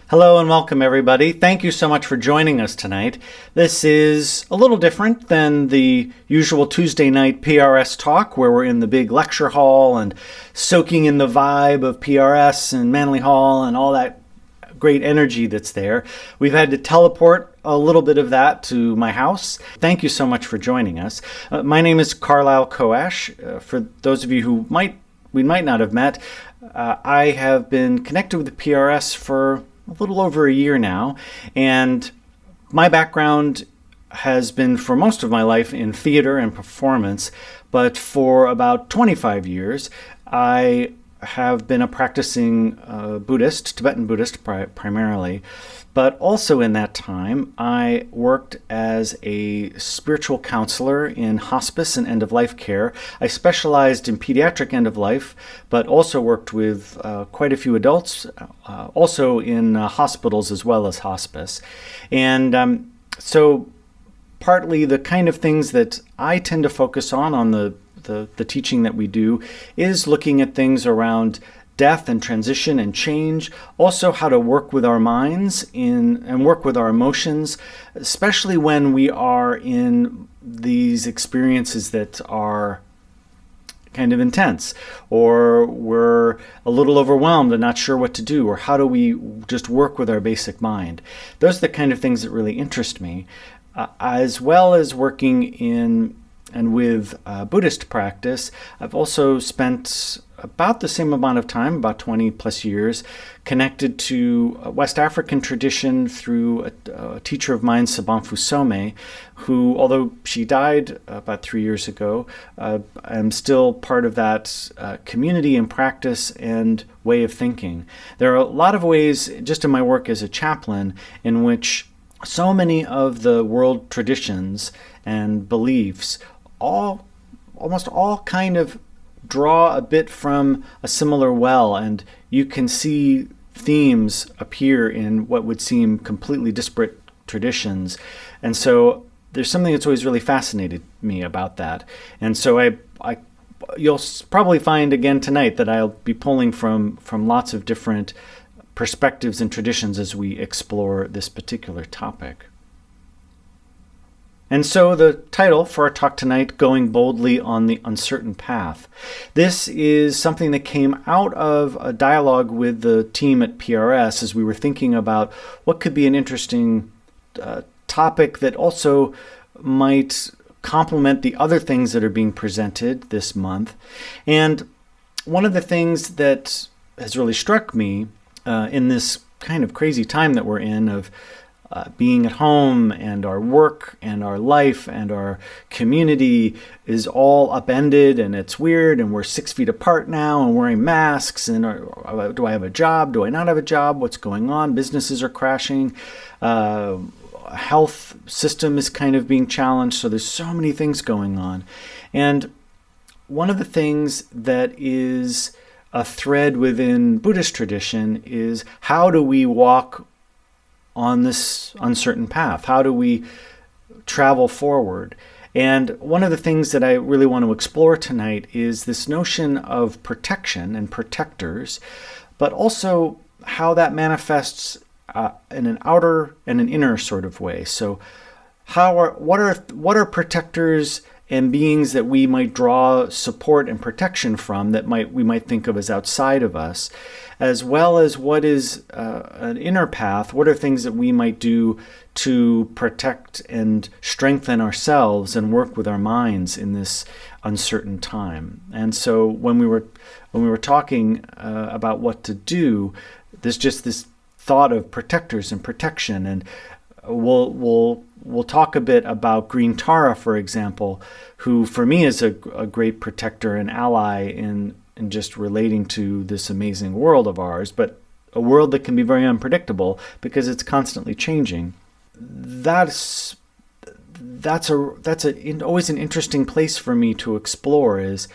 Hello and welcome, everybody. Thank you so much for joining us tonight. This is a little different than the usual Tuesday night PRS talk where we're in the big lecture hall and soaking in the vibe of PRS and Manly Hall and all that great energy that's there. We've had to teleport a little bit of that to my house. Thank you so much for joining us. My name is Carlisle Koash. For those of you who we might not have met, I have been connected with the PRS for a little over a year now, and my background has been for most of my life in theater and performance, but for about 25 years I have been a practicing Buddhist, Tibetan Buddhist primarily, but also in that time I worked as a spiritual counselor in hospice and end-of-life care. I specialized in pediatric end-of-life, but also worked with quite a few adults, also in hospitals as well as hospice. And so partly the kind of things that I tend to focus on the teaching that we do is looking at things around death and transition and change, also how to work with our minds and work with our emotions, especially when we are in these experiences that are kind of intense, or we're a little overwhelmed and not sure what to do, or how do we just work with our basic mind. Those are the kind of things that really interest me, as well as working in and with Buddhist practice. I've also spent about the same amount of time, about 20 plus years, connected to a West African tradition through a teacher of mine, Sabamfu Some, who, although she died about 3 years ago, I'm still part of that community and practice and way of thinking. There are a lot of ways, just in my work as a chaplain, in which so many of the world traditions and beliefs almost all kind of draw a bit from a similar well, and you can see themes appear in what would seem completely disparate traditions. And so there's something that's always really fascinated me about that. And so you'll probably find again tonight that I'll be pulling from lots of different perspectives and traditions as we explore this particular topic. And so the title for our talk tonight, Going Boldly on the Uncertain Path. This is something that came out of a dialogue with the team at PRS as we were thinking about what could be an interesting topic that also might complement the other things that are being presented this month. And one of the things that has really struck me in this kind of crazy time that we're in of being at home, and our work and our life and our community is all upended, and it's weird, and we're 6 feet apart now and wearing masks, and do I have a job? Do I not have a job? What's going on? Businesses are crashing. Health system is kind of being challenged. So there's so many things going on. And one of the things that is a thread within Buddhist tradition is, how do we walk on this uncertain path? How do we travel forward? And one of the things that I really want to explore tonight is this notion of protection and protectors, but also how that manifests in an outer and an inner sort of way. So what are protectors and beings that we might draw support and protection from that we might think of as outside of us, as well as what is an inner path? What are things that we might do to protect and strengthen ourselves and work with our minds in this uncertain time? And so when we were talking about what to do, there's just this thought of protectors and protection, and we'll talk a bit about Green Tara, for example, who for me is a great protector and ally in just relating to this amazing world of ours, but a world that can be very unpredictable because it's constantly changing. That's always an interesting place for me to explore, is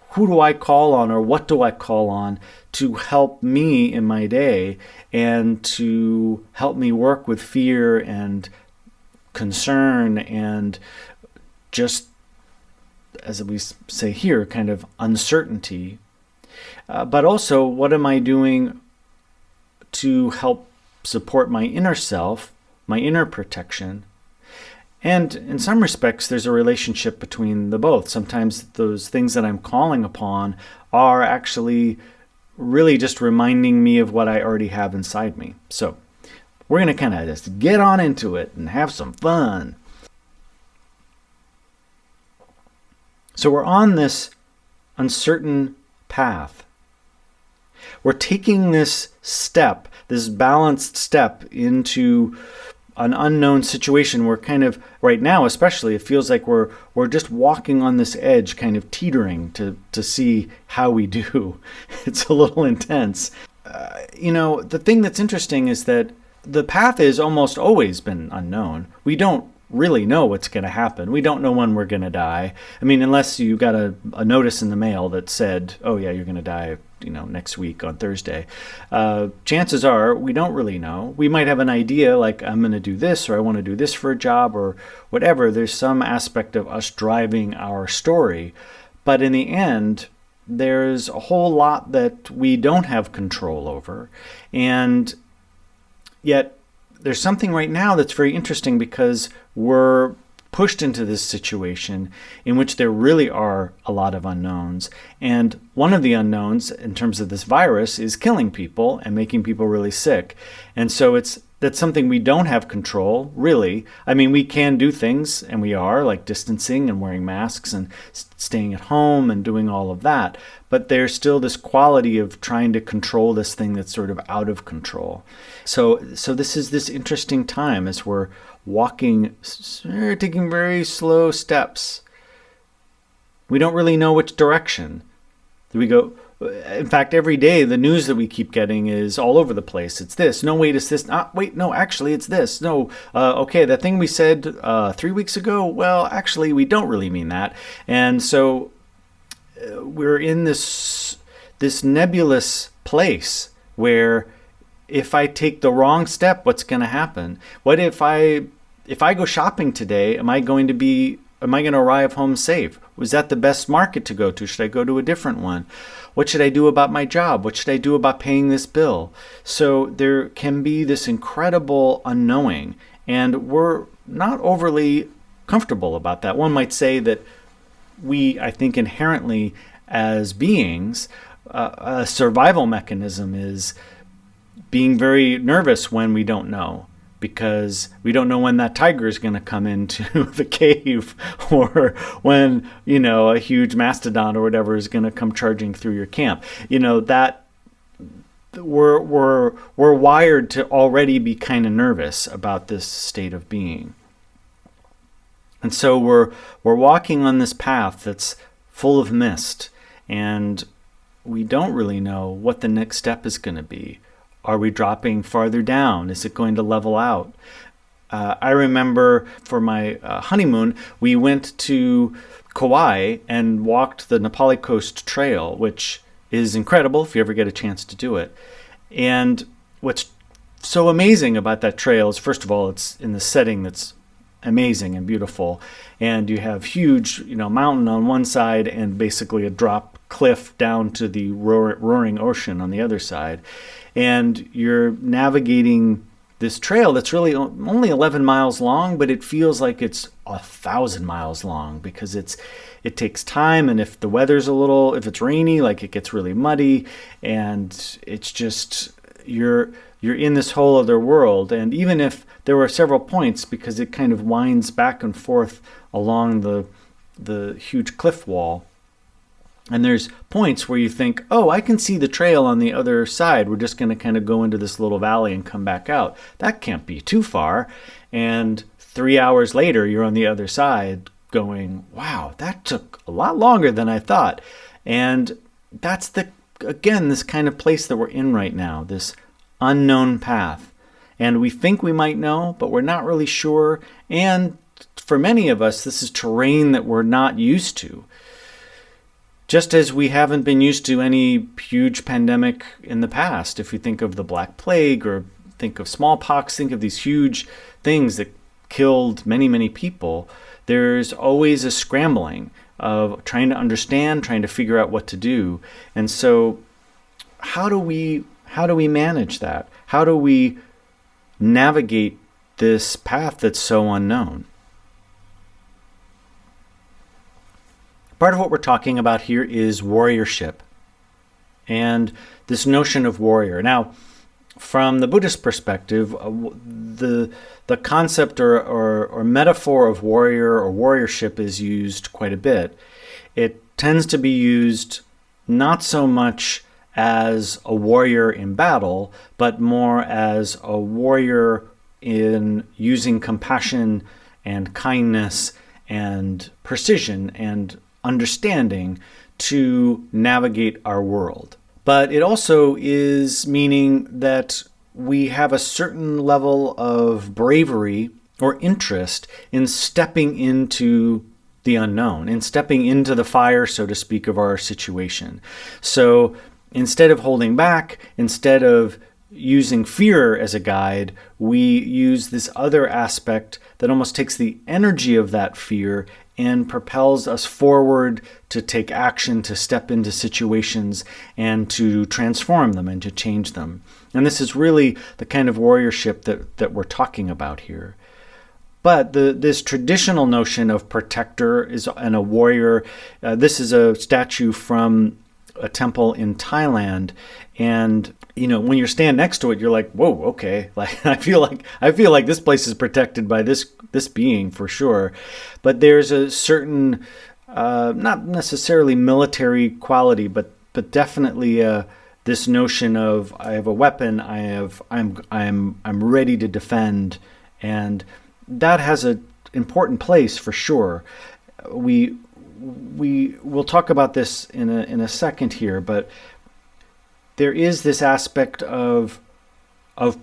who do I call on, or what do I call on to help me in my day and to help me work with fear and concern and just, as we say here, kind of uncertainty. But also, what am I doing to help support my inner self, my inner protection. And in some respects, there's a relationship between the both. Sometimes those things that I'm calling upon are actually really just reminding me of what I already have inside me. So we're going to kind of just get on into it and have some fun. So we're on this uncertain path. We're taking this step, this balanced step into an unknown situation. We're kind of, right now especially, it feels like we're just walking on this edge, kind of teetering to see how we do. It's a little intense. The thing that's interesting is that the path has almost always been unknown. We don't really know what's going to happen. We don't know when we're going to die. I mean, unless you got a notice in the mail that said, oh yeah, you're going to die, next week on Thursday. Chances are we don't really know. We might have an idea like I'm going to do this, or I want to do this for a job, or whatever. There's some aspect of us driving our story. But in the end, there's a whole lot that we don't have control over. And yet there's something right now that's very interesting, because we're pushed into this situation in which there really are a lot of unknowns. And one of the unknowns in terms of this virus is killing people and making people really sick. And so that's something we don't have control, really. I mean, we can do things, and we are, like distancing and wearing masks and staying at home and doing all of that. But there's still this quality of trying to control this thing that's sort of out of control. So this is this interesting time as we're walking, taking very slow steps. We don't really know which direction. We go. In fact, every day the news that we keep getting is all over the place. It's this. No, wait, it's this. Wait, no, actually, it's this. No, okay, that thing we said 3 weeks ago, well, actually, we don't really mean that. And so we're in this nebulous place where if I take the wrong step, what's going to happen? What if I go shopping today, am I going to arrive home safe? Was that the best market to go to? Should I go to a different one? What should I do about my job? What should I do about paying this bill? So there can be this incredible unknowing, and we're not overly comfortable about that. One might say that we, I think, inherently as beings, a survival mechanism is being very nervous when we don't know, because we don't know when that tiger is going to come into the cave, or when, a huge mastodon or whatever is going to come charging through your camp. That we're wired to already be kind of nervous about this state of being. And so we're walking on this path that's full of mist, and we don't really know what the next step is going to be. Are we dropping farther down? Is it going to level out? I remember for my honeymoon, we went to Kauai and walked the Napali Coast Trail, which is incredible if you ever get a chance to do it. And what's so amazing about that trail is, first of all, it's in the setting that's amazing and beautiful. And you have huge, mountain on one side and basically a drop cliff down to the roaring ocean on the other side. And you're navigating this trail that's really only 11 miles long, but it feels like it's 1,000 miles long, because it takes time. And if the weather's if it's rainy, like, it gets really muddy, and it's just, you're in this whole other world. And even if there were several points, because it kind of winds back and forth along the huge cliff wall, and there's points where you think, oh, I can see the trail on the other side. We're just going to kind of go into this little valley and come back out. That can't be too far. And 3 hours later, you're on the other side going, wow, that took a lot longer than I thought. And that's this kind of place that we're in right now, this unknown path. And we think we might know, but we're not really sure. And for many of us, this is terrain that we're not used to. Just as we haven't been used to any huge pandemic in the past. If we think of the Black Plague, or think of smallpox, think of these huge things that killed many, many people, there's always a scrambling of trying to understand, trying to figure out what to do. And so how do we manage that? How do we navigate this path that's so unknown. Part of what we're talking about here is warriorship and this notion of warrior. Now, from the Buddhist perspective, the concept or metaphor of warrior or warriorship is used quite a bit. It tends to be used not so much as a warrior in battle, but more as a warrior in using compassion and kindness and precision and understanding to navigate our world. But it also is meaning that we have a certain level of bravery or interest in stepping into the unknown, in stepping into the fire, so to speak, of our situation. So instead of holding back, instead of using fear as a guide, we use this other aspect that almost takes the energy of that fear and propels us forward to take action, to step into situations and to transform them and to change them. And this is really the kind of warriorship that we're talking about here. But this traditional notion of protector and a warrior, this is a statue from a temple in Thailand, and when you stand next to it, you're like, whoa, okay. Like I feel like this place is protected by this being for sure. But there's a certain, not necessarily military quality, but definitely this notion of I have a weapon, I'm ready to defend, and that has an important place for sure. We will talk about this in a second here, but there is this aspect of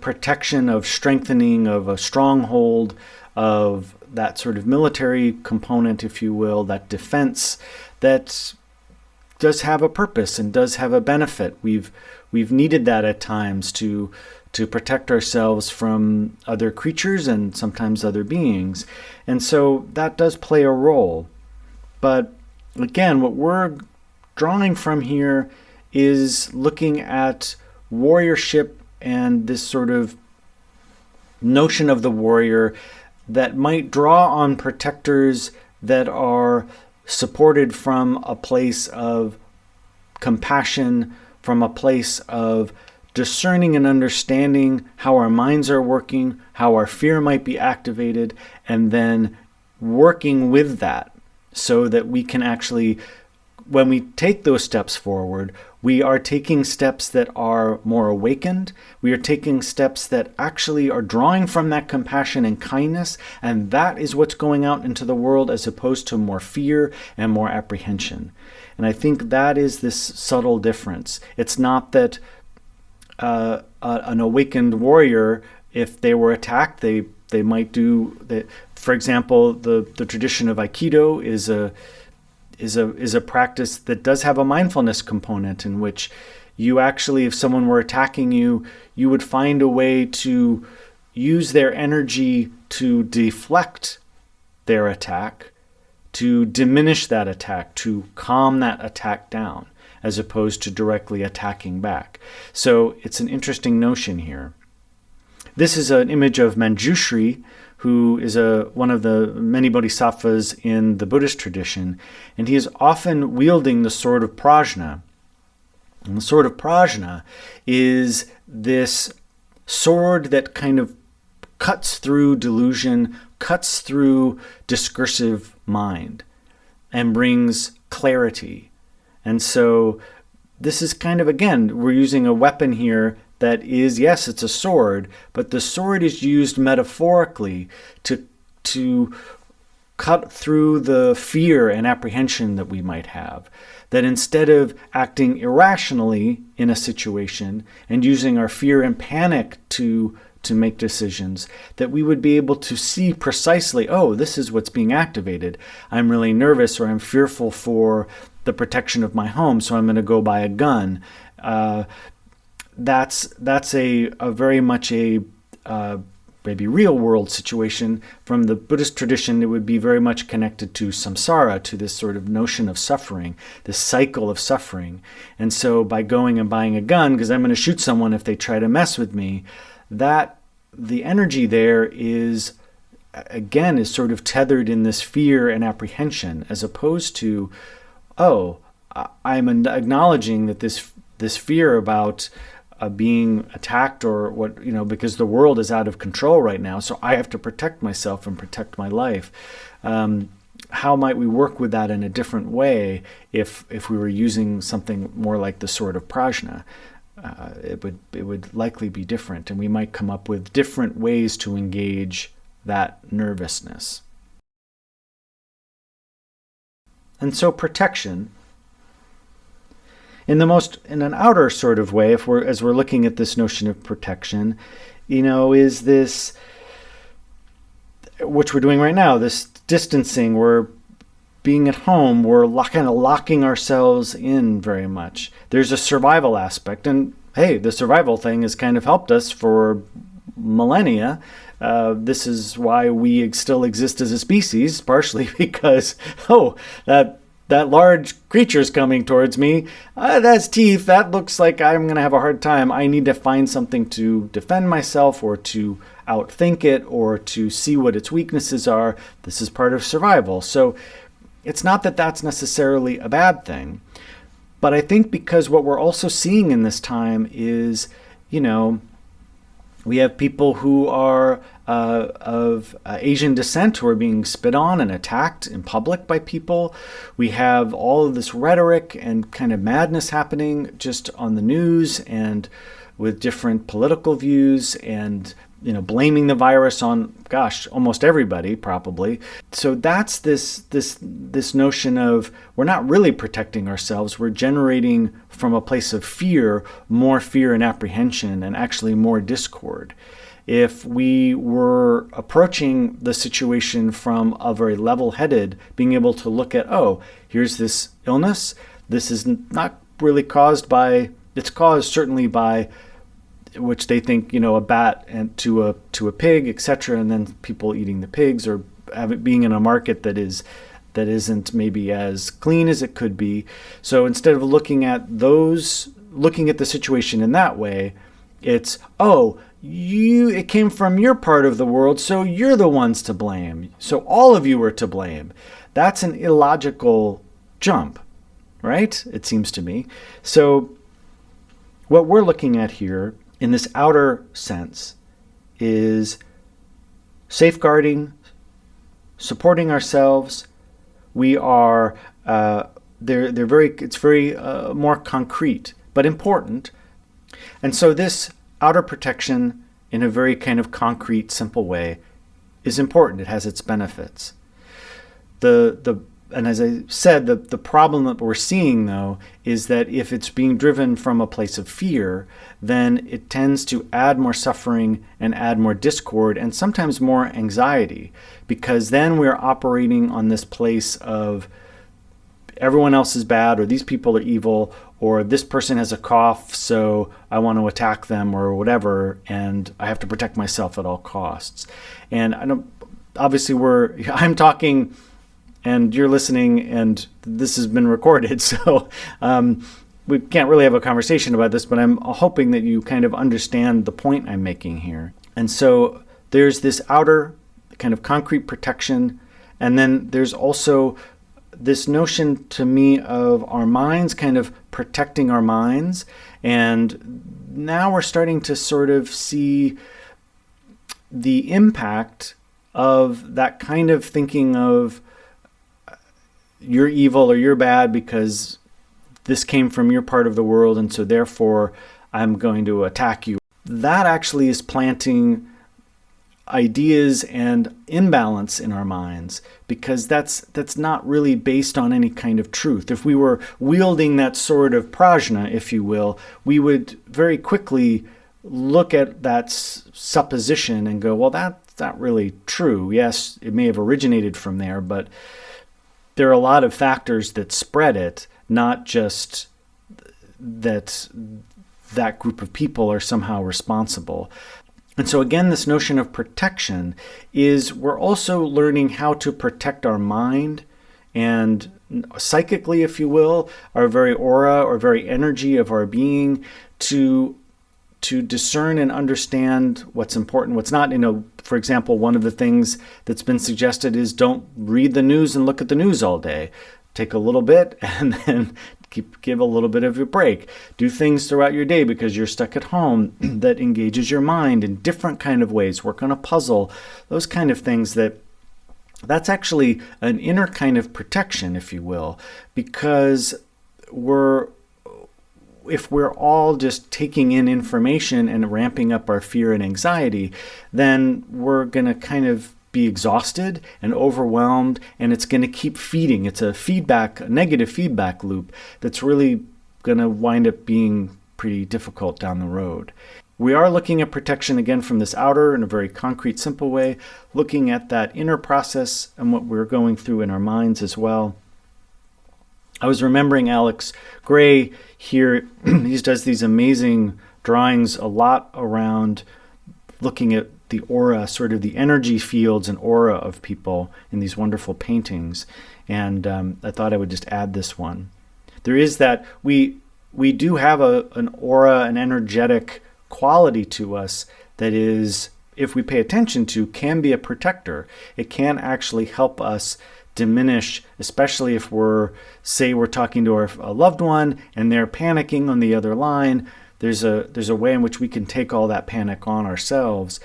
protection, of strengthening, of a stronghold, of that sort of military component, if you will, that defense that does have a purpose and does have a benefit. We've needed that at times to protect ourselves from other creatures and sometimes other beings. And so that does play a role. But again, what we're drawing from here is looking at warriorship and this sort of notion of the warrior that might draw on protectors that are supported from a place of compassion, from a place of discerning and understanding how our minds are working, how our fear might be activated, and then working with that so that we can actually, when we take those steps forward, we are taking steps that are more awakened. We are taking steps that actually are drawing from that compassion and kindness, and that is what's going out into the world as opposed to more fear and more apprehension. And I think that is this subtle difference. It's not that an awakened warrior, if they were attacked, they might do that. For example, the tradition of Aikido is a practice that does have a mindfulness component in which you actually, if someone were attacking you, you would find a way to use their energy to deflect their attack, to diminish that attack, to calm that attack down, as opposed to directly attacking back. So it's an interesting notion here. This is an image of Manjushri, who is one of the many bodhisattvas in the Buddhist tradition, and he is often wielding the sword of prajna. And the sword of prajna is this sword that kind of cuts through delusion, cuts through discursive mind, and brings clarity. And so this is kind of, again, we're using a weapon here that is, yes, it's a sword, but the sword is used metaphorically to cut through the fear and apprehension that we might have. That instead of acting irrationally in a situation and using our fear and panic to make decisions, that we would be able to see precisely, oh, this is what's being activated. I'm really nervous, or I'm fearful for the protection of my home, so I'm going to go buy a gun. That's a very much a maybe real world situation. From the Buddhist tradition, it would be very much connected to samsara, to this sort of notion of suffering, this cycle of suffering. And so by going and buying a gun, because I'm going to shoot someone if they try to mess with me, that the energy there is, again, is sort of tethered in this fear and apprehension, as opposed to, oh, I'm acknowledging that this fear about being attacked or what, because the world is out of control right now, so I have to protect myself and protect my life. How might we work with that in a different way if we were using something more like the sword of prajna? It would likely be different, and we might come up with different ways to engage that nervousness. And so protection, in an outer sort of way, as we're looking at this notion of protection, is this, which we're doing right now, this distancing, we're being at home, we're kind of locking ourselves in very much. There's a survival aspect, and hey, the survival thing has kind of helped us for millennia. This is why we still exist as a species, partially because, that large creature's coming towards me. That's teeth. That looks like I'm going to have a hard time. I need to find something to defend myself, or to outthink it, or to see what its weaknesses are. This is part of survival. So it's not that that's necessarily a bad thing. But I think because what we're also seeing in this time is, we have people who are of Asian descent who are being spit on and attacked in public by people. We have all of this rhetoric and kind of madness happening just on the news, and with different political views, and blaming the virus on, almost everybody probably. So that's this notion of, we're not really protecting ourselves. We're generating from a place of fear, more fear and apprehension, and actually more discord. If we were approaching the situation from a very level-headed, being able to look at, here's this illness. This is not really caused by, it's caused certainly by, which they think, a bat and to a pig, etc., and then people eating the pigs, or being in a market that isn't maybe as clean as it could be. So instead of looking at the situation in that way, it's, it came from your part of the world, so you're the ones to blame. So all of you are to blame. That's an illogical jump, right? It seems to me. So what we're looking at here in this outer sense is safeguarding, supporting ourselves. We are it's very more concrete, but important. And so this outer protection in a very kind of concrete, simple way is important. It has its benefits. And as I said, the problem that we're seeing, though, is that if it's being driven from a place of fear, then it tends to add more suffering and add more discord and sometimes more anxiety, because then we're operating on this place of everyone else is bad, or these people are evil, or this person has a cough, so I want to attack them, or whatever, and I have to protect myself at all costs. And obviously I'm talking and you're listening, and this has been recorded, so we can't really have a conversation about this, but I'm hoping that you kind of understand the point I'm making here. And so there's this outer kind of concrete protection, and then there's also this notion to me of our minds, kind of protecting our minds. And now we're starting to sort of see the impact of that kind of thinking of, you're evil or you're bad because this came from your part of the world, and so therefore I'm going to attack you. That actually is planting ideas and imbalance in our minds, because that's not really based on any kind of truth. If we were wielding that sword of prajna, if you will, we would very quickly look at that supposition and go, well, that's not really true. Yes, it may have originated from there, but there are a lot of factors that spread it, not just that group of people are somehow responsible. And so again, this notion of protection is, we're also learning how to protect our mind and psychically, if you will, our very aura or very energy of our being, to to discern and understand what's important, what's not. For example, one of the things that's been suggested is don't read the news and look at the news all day. Take a little bit and then give a little bit of a break. Do things throughout your day because you're stuck at home that engages your mind in different kind of ways. Work on a puzzle, those kind of things. That's actually an inner kind of protection, if you will, because if we're all just taking in information and ramping up our fear and anxiety, then we're going to kind of be exhausted and overwhelmed, and it's going to keep feeding. It's a negative feedback loop that's really going to wind up being pretty difficult down the road. We are looking at protection again from this outer in a very concrete, simple way, looking at that inner process and what we're going through in our minds as well. I was remembering Alex Gray here. He does these amazing drawings a lot around looking at the aura, sort of the energy fields and aura of people in these wonderful paintings. And I thought I would just add this one. There is that we do have an aura, an energetic quality to us that is, if we pay attention to, can be a protector. It can actually help us diminish, especially if we're talking to a loved one and they're panicking on the other line. There's a way in which we can take all that panic on ourselves.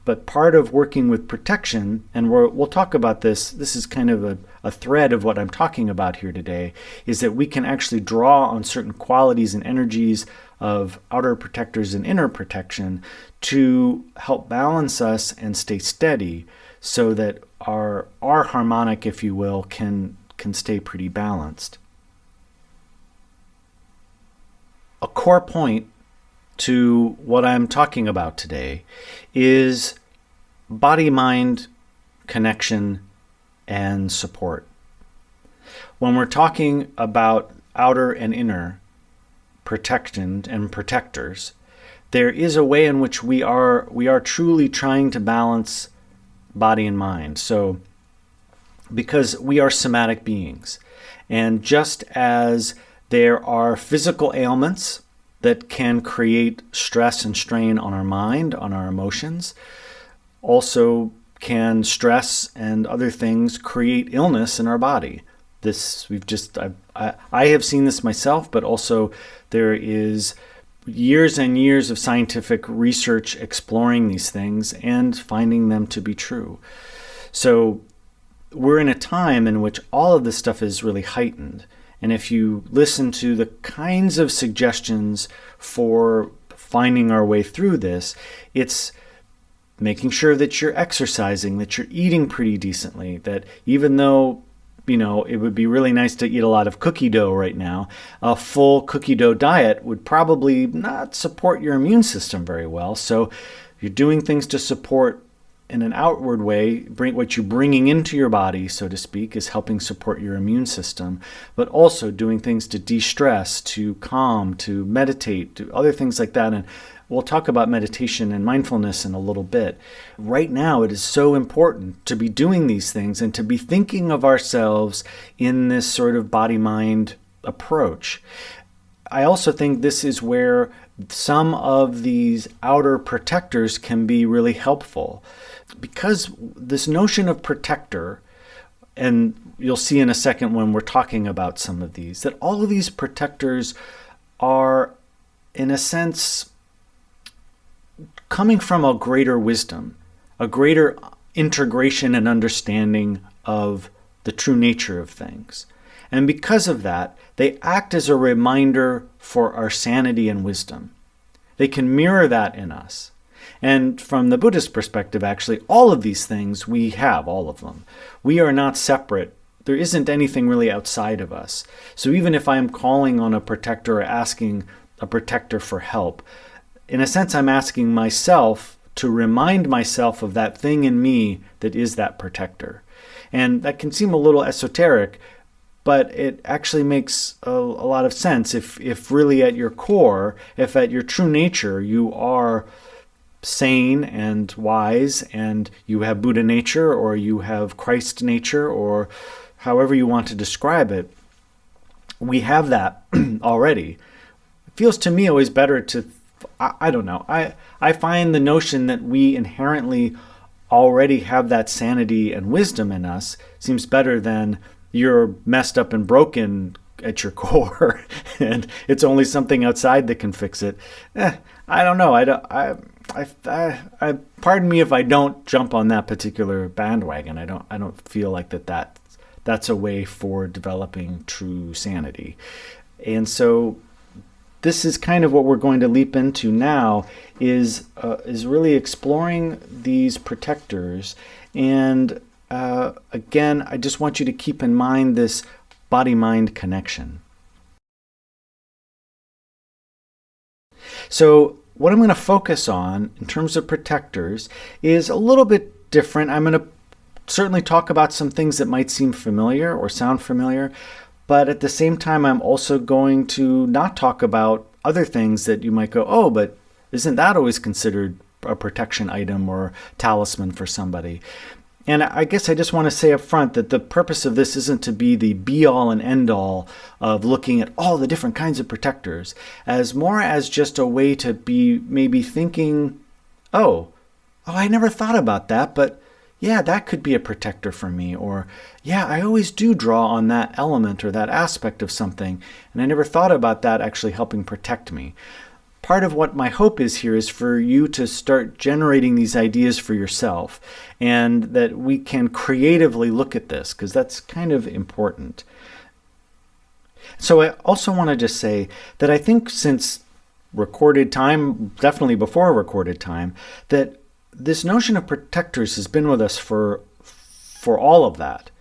But part of working with protection, and we'll talk about this is kind of a thread of what I'm talking about here today, is that we can actually draw on certain qualities and energies of outer protectors and inner protection to help balance us and stay steady so that our harmonic, if you will, can stay pretty balanced. A core point to what I'm talking about today is body-mind connection and support. When we're talking about outer and inner protection and protectors, there is a way in which we are truly trying to balance body and mind. So, because we are somatic beings, and just as there are physical ailments that can create stress and strain on our mind, on our emotions, also can stress and other things create illness in our body. I have seen this myself, but also there is years and years of scientific research exploring these things and finding them to be true. So we're in a time in which all of this stuff is really heightened. And if you listen to the kinds of suggestions for finding our way through this, it's making sure that you're exercising, that you're eating pretty decently, that even though it would be really nice to eat a lot of cookie dough right now, a full cookie dough diet would probably not support your immune system very well. So you're doing things to support in an outward way. What you're bringing into your body, so to speak, is helping support your immune system, but also doing things to de-stress, to calm, to meditate, to other things like that. And we'll talk about meditation and mindfulness in a little bit. Right now, it is so important to be doing these things and to be thinking of ourselves in this sort of body-mind approach. I also think this is where some of these outer protectors can be really helpful, because this notion of protector, and you'll see in a second when we're talking about some of these, that all of these protectors are, in a sense, coming from a greater wisdom, a greater integration and understanding of the true nature of things. And because of that, they act as a reminder for our sanity and wisdom. They can mirror that in us. And from the Buddhist perspective, actually, all of these things, we have all of them. We are not separate. There isn't anything really outside of us. So even if I am calling on a protector or asking a protector for help, in a sense, I'm asking myself to remind myself of that thing in me that is that protector. And that can seem a little esoteric, but it actually makes a lot of sense if really at your core, if at your true nature, you are sane and wise and you have Buddha nature or you have Christ nature or however you want to describe it. We have that already. It feels to me always better to I don't know. I find the notion that we inherently already have that sanity and wisdom in us seems better than you're messed up and broken at your core and it's only something outside that can fix it. I don't know. Pardon me if I don't jump on that particular bandwagon. I don't feel like that's a way for developing true sanity. And so this is kind of what we're going to leap into now is really exploring these protectors. And again, I just want you to keep in mind this body-mind connection. So what I'm going to focus on in terms of protectors is a little bit different. I'm going to certainly talk about some things that might seem familiar or sound familiar, but at the same time, I'm also going to not talk about other things that you might go, oh, but isn't that always considered a protection item or talisman for somebody? And I guess I just want to say up front that the purpose of this isn't to be the be-all and end-all of looking at all the different kinds of protectors, as more as just a way to be maybe thinking, oh, I never thought about that, but yeah, that could be a protector for me. Or, yeah, I always do draw on that element or that aspect of something, and I never thought about that actually helping protect me. Part of what my hope is here is for you to start generating these ideas for yourself and that we can creatively look at this, because that's kind of important. So I also want to just say that I think since recorded time, definitely before recorded time, that this notion of protectors has been with us for all of that.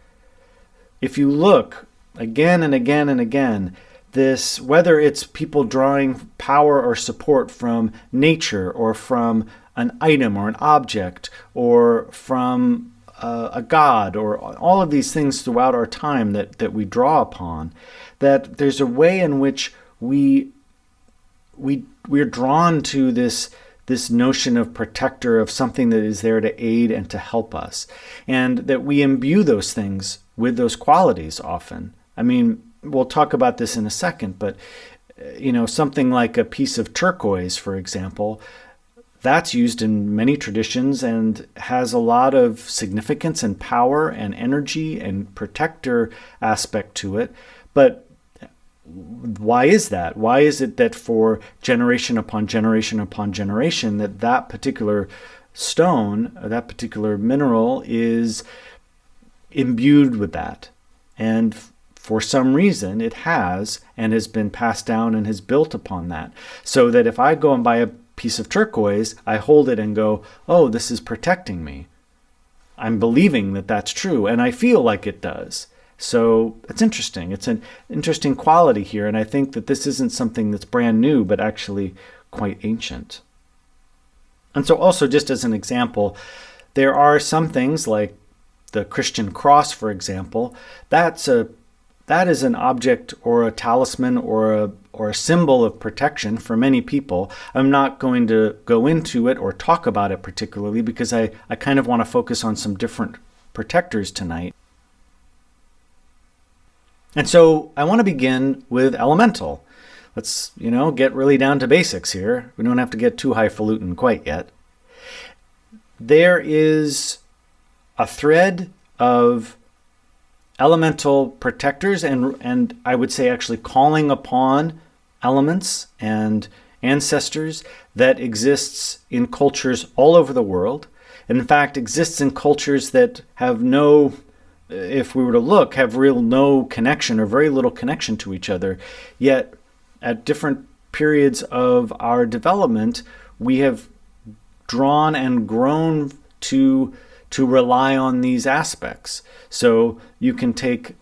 If you look again and again and again, this, whether it's people drawing power or support from nature or from an item or an object or from a god or all of these things throughout our time that we draw upon, that there's a way in which we're drawn to this notion of protector, of something that is there to aid and to help us, and that we imbue those things with those qualities often. I mean, we'll talk about this in a second, but something like a piece of turquoise, for example, that's used in many traditions and has a lot of significance and power and energy and protector aspect to it. But why is that? Why is it that for generation upon generation upon generation that particular stone, that particular mineral is imbued with that? And for some reason, it has and has been passed down and has built upon that. So that if I go and buy a piece of turquoise, I hold it and go, oh, this is protecting me. I'm believing that that's true, and I feel like it does. So it's interesting. It's an interesting quality here, and I think that this isn't something that's brand new, but actually quite ancient. And so also, just as an example, there are some things like the Christian cross, for example, that is an object or a talisman or a symbol of protection for many people. I'm not going to go into it or talk about it particularly because I kind of want to focus on some different protectors tonight. And so I want to begin with elemental. Let's, get really down to basics here. We don't have to get too highfalutin quite yet. There is a thread of elemental protectors and I would say actually calling upon elements and ancestors that exists in cultures all over the world. And in fact, exists in cultures that have if we were to look, have no connection or very little connection to each other. Yet at different periods of our development, we have drawn and grown to rely on these aspects. So you can take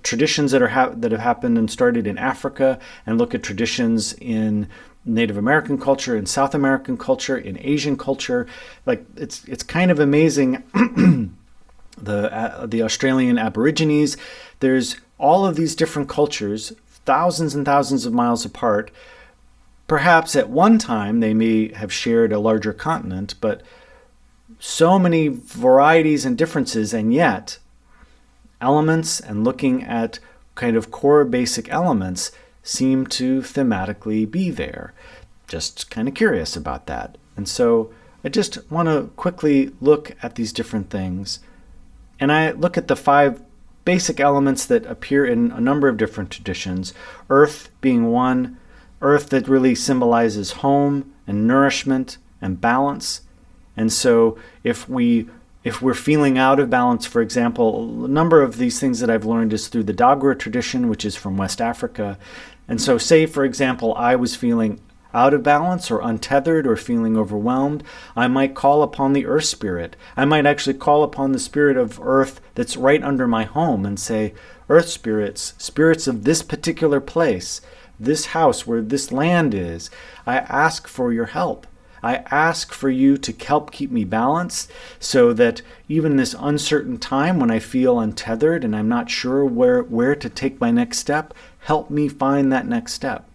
traditions that have happened and started in Africa and look at traditions in Native American culture, in South American culture, in Asian culture. Like it's kind of amazing. The Australian Aborigines. There's all of these different cultures, thousands and thousands of miles apart. Perhaps at one time they may have shared a larger continent, but so many varieties and differences, and yet elements and looking at kind of core basic elements seem to thematically be there. just kind of curious about that. And so I just want to quickly look at these different things. And I look at the 5 basic elements that appear in a number of different traditions. Earth being one, earth that really symbolizes home and nourishment and balance. And so if we're feeling out of balance, for example, a number of these things that I've learned is through the Dogra tradition, which is from West Africa. And so say, for example, I was feeling out of balance or untethered or feeling overwhelmed, I might call upon the earth spirit. I might actually call upon the spirit of earth that's right under my home and say, earth spirits, spirits of this particular place, this house where this land is, I ask for your help. I ask for you to help keep me balanced so that even this uncertain time when I feel untethered and I'm not sure where to take my next step, help me find that next step.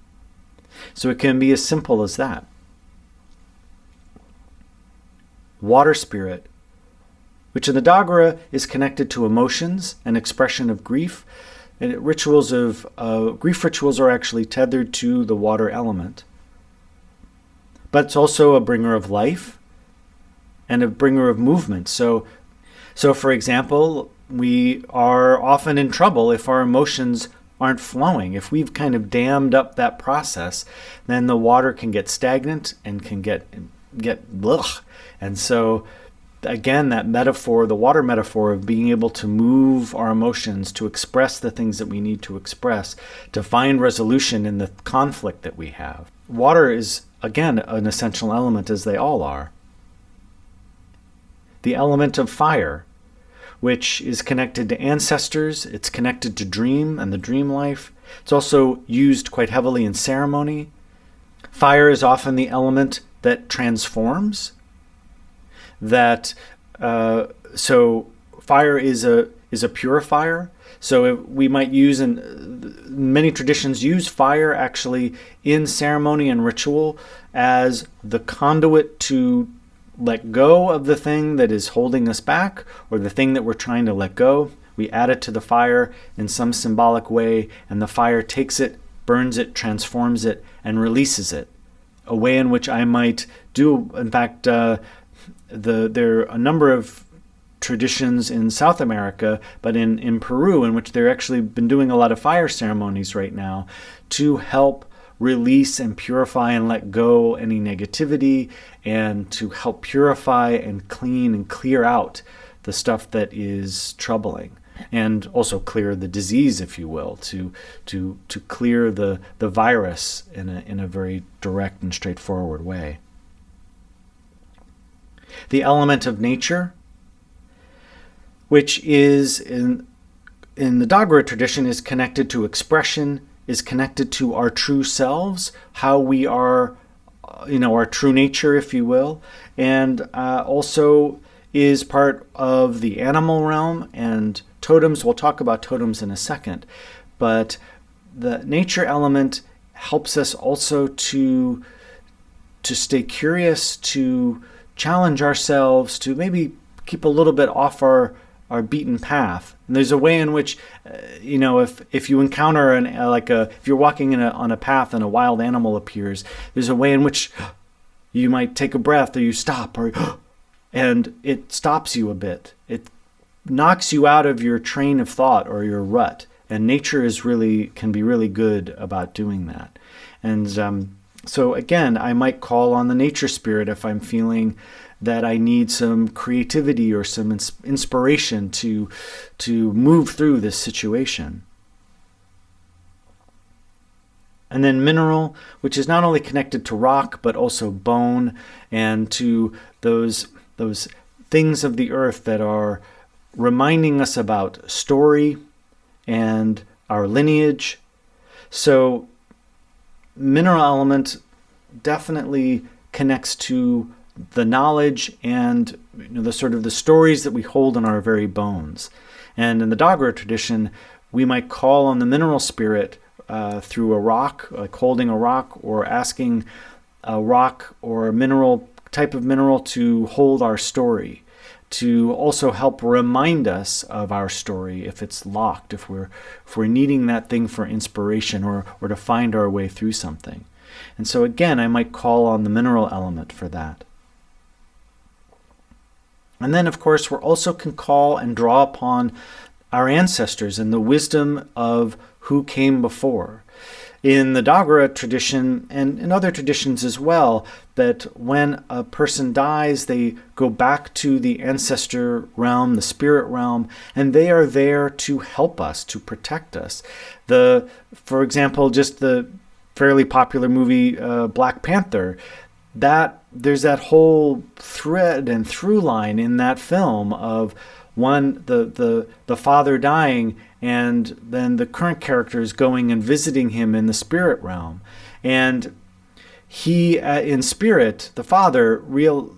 So it can be as simple as that. Water spirit, which in the Dogra is connected to emotions and expression of grief. And grief rituals are actually tethered to the water element. But it's also a bringer of life and a bringer of movement. So for example, we are often in trouble if our emotions aren't flowing. If we've kind of dammed up that process, then the water can get stagnant and can get blech. And so again, that metaphor, the water metaphor of being able to move our emotions, to express the things that we need to express, to find resolution in the conflict that we have. Water is, again, an essential element, as they all are. The element of fire, which is connected to ancestors, it's connected to dream and the dream life. It's also used quite heavily in ceremony. Fire is often the element that transforms. So fire is a purifier. So we might use, and many traditions use fire actually in ceremony and ritual as the conduit to let go of the thing that is holding us back or the thing that we're trying to let go. We add it to the fire in some symbolic way, and the fire takes it, burns it, transforms it, and releases it. A way in which I might do, in fact, there are a number of traditions in South America, but in Peru, in which they're actually been doing a lot of fire ceremonies right now to help release and purify and let go any negativity, and to help purify and clean and clear out the stuff that is troubling, and also clear the disease, if you will, to clear the virus in a very direct and straightforward way. The element of nature, which is in the Dogra tradition, is connected to expression, is connected to our true selves, how we are, our true nature, if you will, and also is part of the animal realm and totems. We'll talk about totems in a second, but the nature element helps us also to stay curious, to challenge ourselves, to maybe keep a little bit off our beaten path. And there's a way in which, if you encounter if you're walking on a path and a wild animal appears, there's a way in which you might take a breath, or you stop, and it stops you a bit. It knocks you out of your train of thought or your rut. And nature can be really good about doing that. And so again, I might call on the nature spirit if I'm feeling that I need some creativity or some inspiration to move through this situation. And then mineral, which is not only connected to rock, but also bone and to those things of the earth that are reminding us about story and our lineage. So mineral element definitely connects to the knowledge and the sort of the stories that we hold in our very bones. And in the Dogra tradition, we might call on the mineral spirit through a rock, like holding a rock, or asking a rock or a type of mineral to hold our story, to also help remind us of our story if it's locked, if we're needing that thing for inspiration or to find our way through something. And so again, I might call on the mineral element for that. And then, of course, we also can call and draw upon our ancestors and the wisdom of who came before. In the Dagara tradition, and in other traditions as well, that when a person dies, they go back to the ancestor realm, the spirit realm, and they are there to help us, to protect us. For example, just the fairly popular movie Black Panther, there's that whole thread and through line in that film of the father dying, and then the current character is going and visiting him in the spirit realm. And he, in spirit, the father,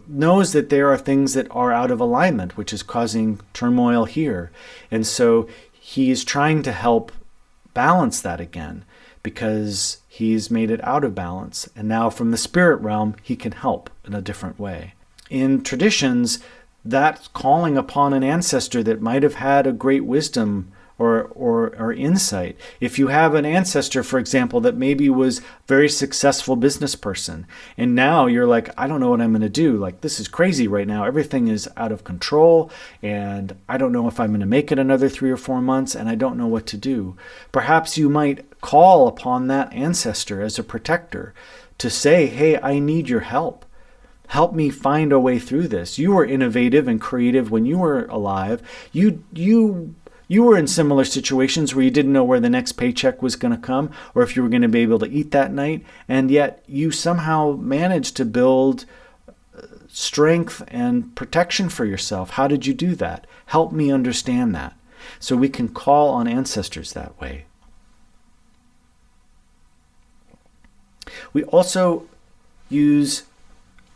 knows that there are things that are out of alignment, which is causing turmoil here. And so he is trying to help balance that again, because he's made it out of balance. And now from the spirit realm, he can help in a different way. In traditions, that's calling upon an ancestor that might have had a great wisdom or insight. If you have an ancestor, for example, that maybe was a very successful business person, and now you're like, I don't know what I'm going to do. Like, this is crazy right now. Everything is out of control, and I don't know if I'm going to make it another 3 or 4 months, and I don't know what to do. Perhaps you might call upon that ancestor as a protector to say, hey, I need your help. Help me find a way through this. You were innovative and creative when you were alive. You were in similar situations where you didn't know where the next paycheck was going to come, or if you were going to be able to eat that night, and yet you somehow managed to build strength and protection for yourself. How did you do that? Help me understand that. So we can call on ancestors that way. We also use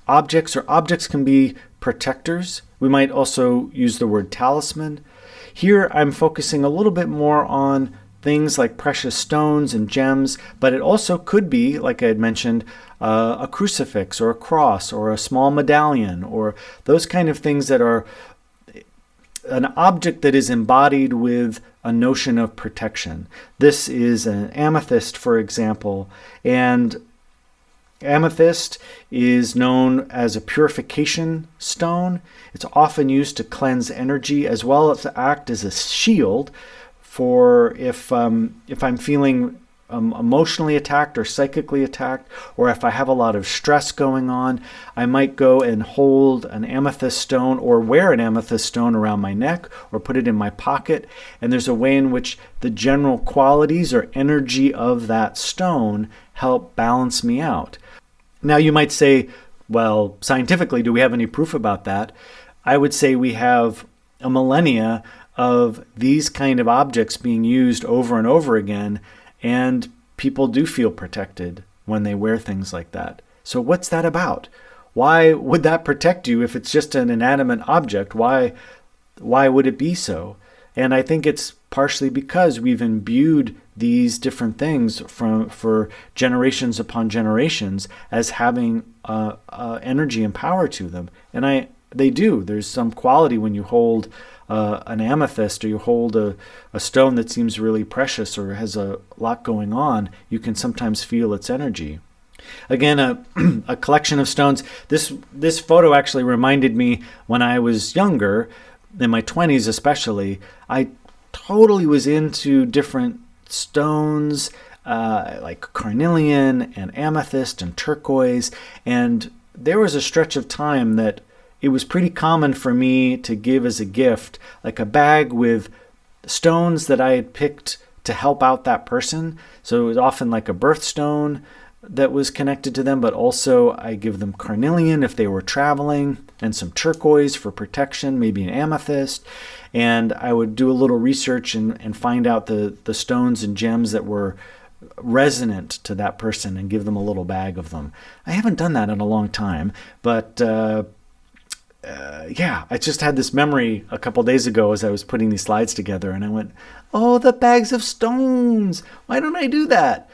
objects, or objects can be protectors. We might also use the word talisman. Here I'm focusing a little bit more on things like precious stones and gems, but it also could be, like I had mentioned, a crucifix or a cross or a small medallion, or those kind of things that are an object that is embodied with a notion of protection. This is an amethyst, for example, and amethyst is known as a purification stone. It's often used to cleanse energy as well as to act as a shield for if I'm feeling emotionally attacked or psychically attacked, or if I have a lot of stress going on, I might go and hold an amethyst stone or wear an amethyst stone around my neck or put it in my pocket. And there's a way in which the general qualities or energy of that stone help balance me out. Now you might say, well, scientifically, do we have any proof about that? I would say we have a millennia of these kind of objects being used over and over again, and people do feel protected when they wear things like that. So what's that about? Why would that protect you if it's just an inanimate object? Why would it be so? And I think it's partially because we've imbued these different things for generations upon generations as having energy and power to them. And they do. There's some quality when you hold an amethyst, or you hold a stone that seems really precious or has a lot going on. You can sometimes feel its energy. Again, a collection of stones. This photo actually reminded me when I was younger, in my 20s especially, I totally was into different stones like carnelian and amethyst and turquoise. And there was a stretch of time that it was pretty common for me to give as a gift like a bag with stones that I had picked to help out that person. So it was often like a birthstone that was connected to them, but also I give them carnelian if they were traveling, and some turquoise for protection, maybe an amethyst. And I would do a little research and find out the stones and gems that were resonant to that person and give them a little bag of them. I haven't done that in a long time, but I just had this memory a couple days ago as I was putting these slides together, and I went, oh, the bags of stones. Why don't I do that?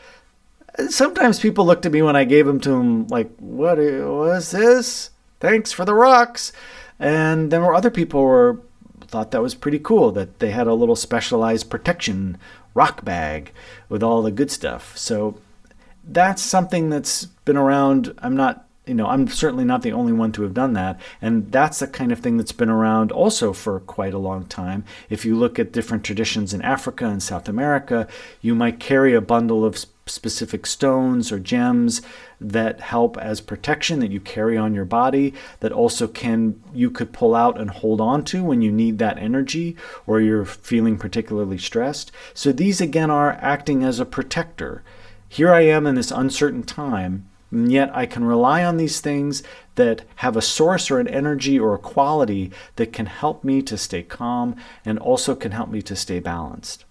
Sometimes people looked at me when I gave them to them like, what was this? Thanks for the rocks. And then other people thought that was pretty cool, that they had a little specialized protection rock bag with all the good stuff. So that's something that's been around. I'm certainly not the only one to have done that. And that's the kind of thing that's been around also for quite a long time. If you look at different traditions in Africa and South America, you might carry a bundle of specific stones or gems that help as protection that you carry on your body, that also you could pull out and hold on to when you need that energy or you're feeling particularly stressed. So these again are acting as a protector. Here I am in this uncertain time, and yet I can rely on these things that have a source or an energy or a quality that can help me to stay calm and also can help me to stay balanced.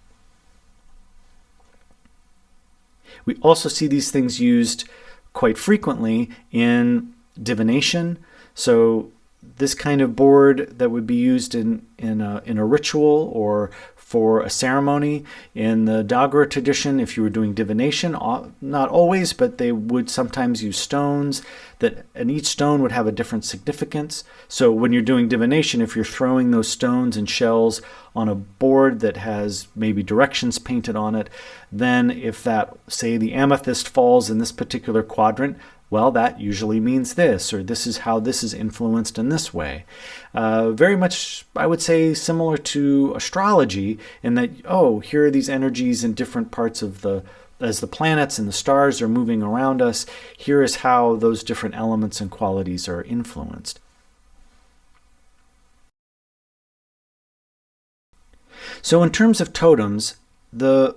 We also see these things used quite frequently in divination. So this kind of board that would be used in a ritual or for a ceremony. In the Dagara tradition, if you were doing divination, not always, but they would sometimes use stones, and each stone would have a different significance. So when you're doing divination, if you're throwing those stones and shells on a board that has maybe directions painted on it, then if that, say the amethyst falls in this particular quadrant, well, that usually means this, or this is how this is influenced in this way. Very much, I would say, similar to astrology in that, here are these energies in different parts of as the planets and the stars are moving around us, here is how those different elements and qualities are influenced. So in terms of totems, the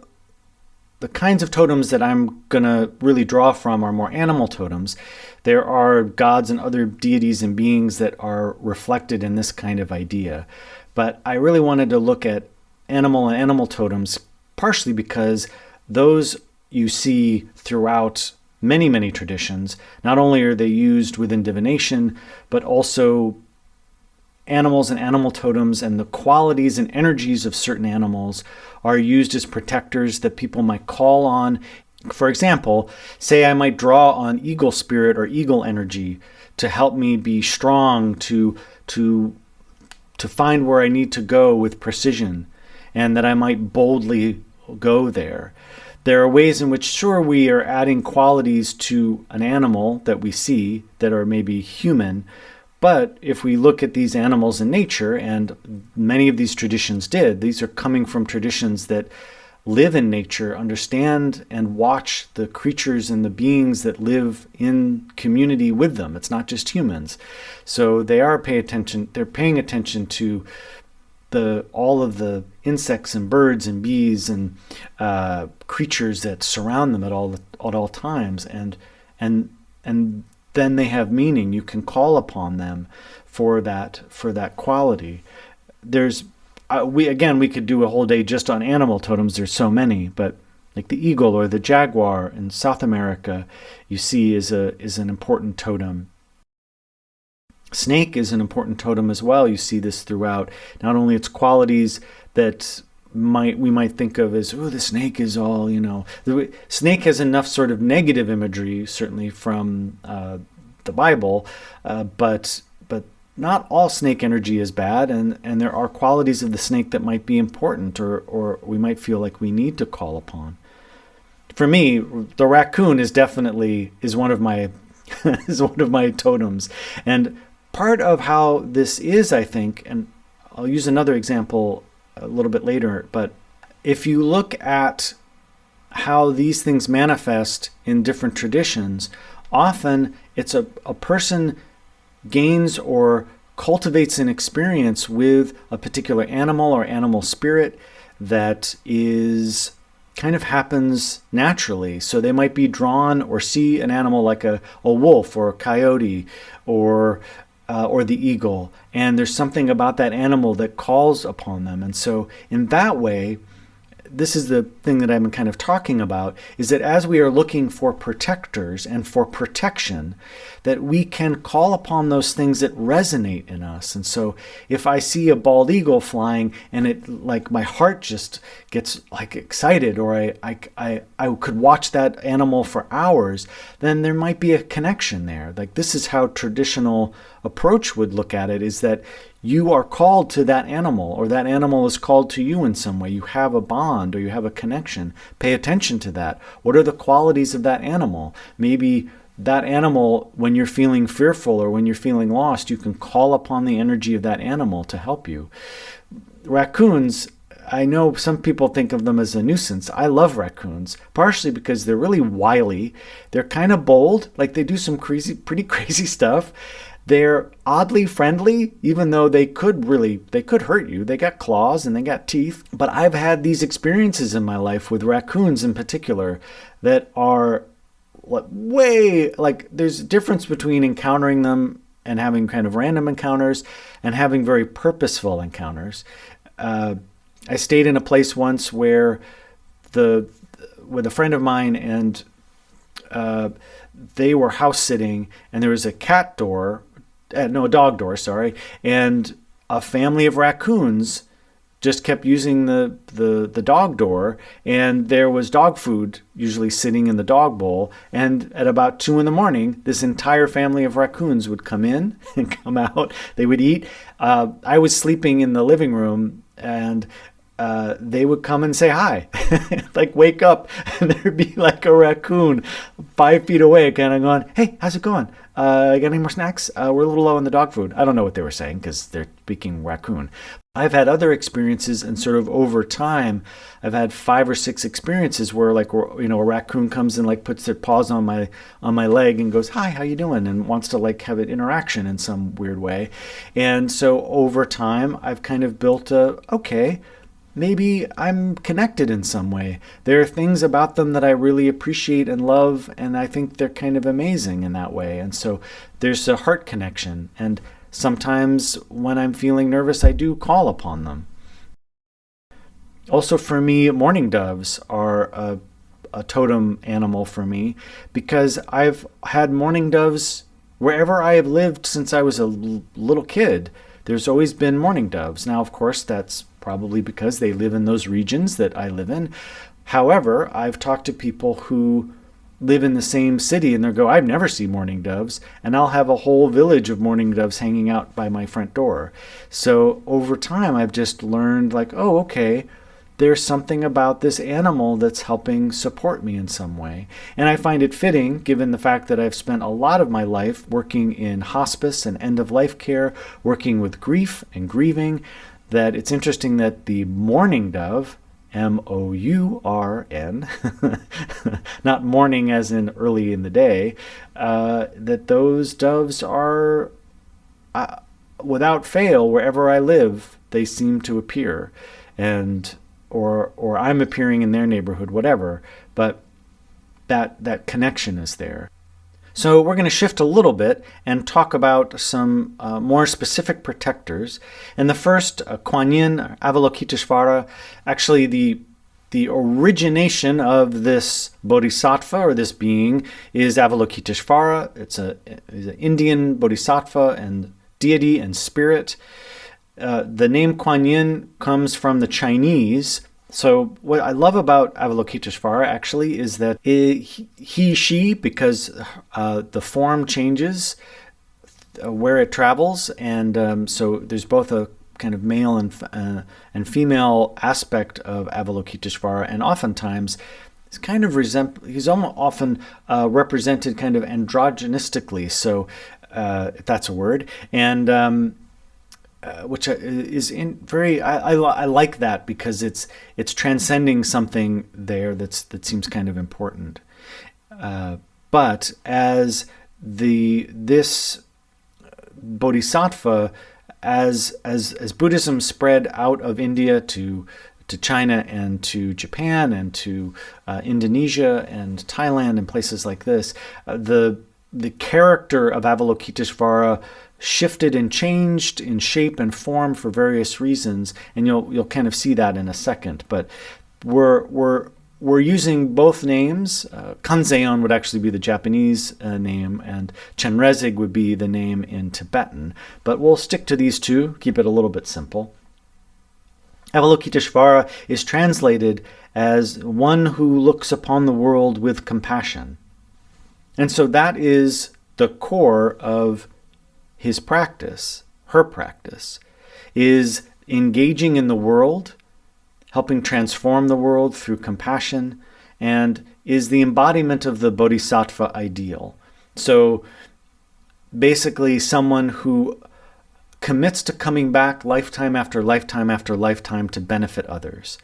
kinds of totems that I'm going to really draw from are more animal totems. There are gods and other deities and beings that are reflected in this kind of idea. But I really wanted to look at animal and animal totems, partially because those you see throughout many, many traditions. Not only are they used within divination, but also animals and animal totems and the qualities and energies of certain animals are used as protectors that people might call on. For example, say I might draw on eagle spirit or eagle energy to help me be strong, to find where I need to go with precision, and that I might boldly go there. There are ways in which, sure, we are adding qualities to an animal that we see that are maybe human. But if we look at these animals in nature, and many of these traditions did, these are coming from traditions that live in nature, understand and watch the creatures and the beings that live in community with them. It's not just humans. So they're paying attention to all of the insects and birds and bees and creatures that surround them at all times, and then they have meaning. You can call upon them for that quality. We could do a whole day just on animal totems. There's so many, but like the eagle or the jaguar in South America, you see is an important totem. Snake is an important totem as well. You see this throughout. Not only its qualities that we might think of as, the snake is all, The snake has enough sort of negative imagery, certainly from the Bible, but not all snake energy is bad, and there are qualities of the snake that might be important, or we might feel like we need to call upon. For me, the raccoon is one of my totems, and part of how this is, I think, and I'll use another example a little bit later, but if you look at how these things manifest in different traditions, often it's a person gains or cultivates an experience with a particular animal or animal spirit that is kind of happens naturally. So they might be drawn or see an animal like a wolf or a coyote or the eagle, and there's something about that animal that calls upon them. And so in that way, this is the thing that I've been kind of talking about, is that as we are looking for protectors and for protection, that we can call upon those things that resonate in us. And so if I see a bald eagle flying and it, like, my heart just gets like excited, or I could watch that animal for hours, then there might be a connection there. Like, this is how traditional approach would look at it, is that you are called to that animal, or that animal is called to you in some way. You have a bond or you have a connection. Pay attention to that. What are the qualities of that animal? Maybe that animal, when you're feeling fearful or when you're feeling lost, you can call upon the energy of that animal to help you. Raccoons, I know some people think of them as a nuisance. I love raccoons, partially because they're really wily. They're kind of bold, like they do some pretty crazy stuff. They're oddly friendly, even though they could hurt you. They got claws and they got teeth. But I've had these experiences in my life with raccoons in particular that are there's a difference between encountering them and having kind of random encounters and having very purposeful encounters. I stayed in a place once where with a friend of mine, and they were house sitting, and there was a dog door, sorry, and a family of raccoons just kept using the dog door, and there was dog food usually sitting in the dog bowl, and at about 2 a.m, this entire family of raccoons would come in and come out. They would eat. I was sleeping in the living room, and they would come and say hi, like wake up, and there'd be like a raccoon 5 feet away kind of going, "Hey, how's it going? Got any more snacks? We're a little low on the dog food." I don't know what they were saying because they're speaking raccoon. I've had other experiences, and sort of over time, I've had 5 or 6 experiences where, like, a raccoon comes and like puts their paws on my leg and goes, "Hi, how you doing?" and wants to like have an interaction in some weird way. And so over time, I've kind of built okay, maybe I'm connected in some way. There are things about them that I really appreciate and love, and I think they're kind of amazing in that way. And so there's a heart connection. And sometimes when I'm feeling nervous, I do call upon them. Also for me, mourning doves are a totem animal for me, because I've had mourning doves wherever I have lived since I was a little kid. There's always been mourning doves. Now, of course, that's probably because they live in those regions that I live in. However, I've talked to people who live in the same city and they go, "I've never seen mourning doves," and I'll have a whole village of mourning doves hanging out by my front door. So over time, I've just learned like, oh, okay, there's something about this animal that's helping support me in some way. And I find it fitting, given the fact that I've spent a lot of my life working in hospice and end-of-life care, working with grief and grieving, that it's interesting that the mourning dove, M-O-U-R-N, not morning as in early in the day, that those doves are, without fail, wherever I live, they seem to appear. And or I'm appearing in their neighborhood, whatever, but that connection is there. So we're going to shift a little bit and talk about some more specific protectors. And the first, Quan Yin, Avalokiteshvara, actually the origination of this Bodhisattva, or this being, is Avalokiteshvara. It's an Indian Bodhisattva and deity and spirit. The name Kuan Yin comes from the Chinese. So what I love about Avalokiteshvara actually is that she, because the form changes where it travels, and so there's both a kind of male and female aspect of Avalokiteshvara, and oftentimes it's kind of he's often represented kind of androgynistically, so if that's a word, and which is I like that, because it's transcending something there that seems kind of important. But as this Bodhisattva, as Buddhism spread out of India to China and to Japan and to Indonesia and Thailand and places like this, the character of Avalokiteshvara shifted and changed in shape and form for various reasons, and you'll kind of see that in a second. But we're using both names. Kanzeon would actually be the Japanese name, and Chenrezig would be the name in Tibetan. But we'll stick to these two, keep it a little bit simple. Avalokiteshvara is translated as one who looks upon the world with compassion. And so that is the core of his practice, her practice. is engaging in the world, helping transform the world through compassion, and is the embodiment of the Bodhisattva ideal. So basically someone who commits to coming back lifetime after lifetime after lifetime to benefit others.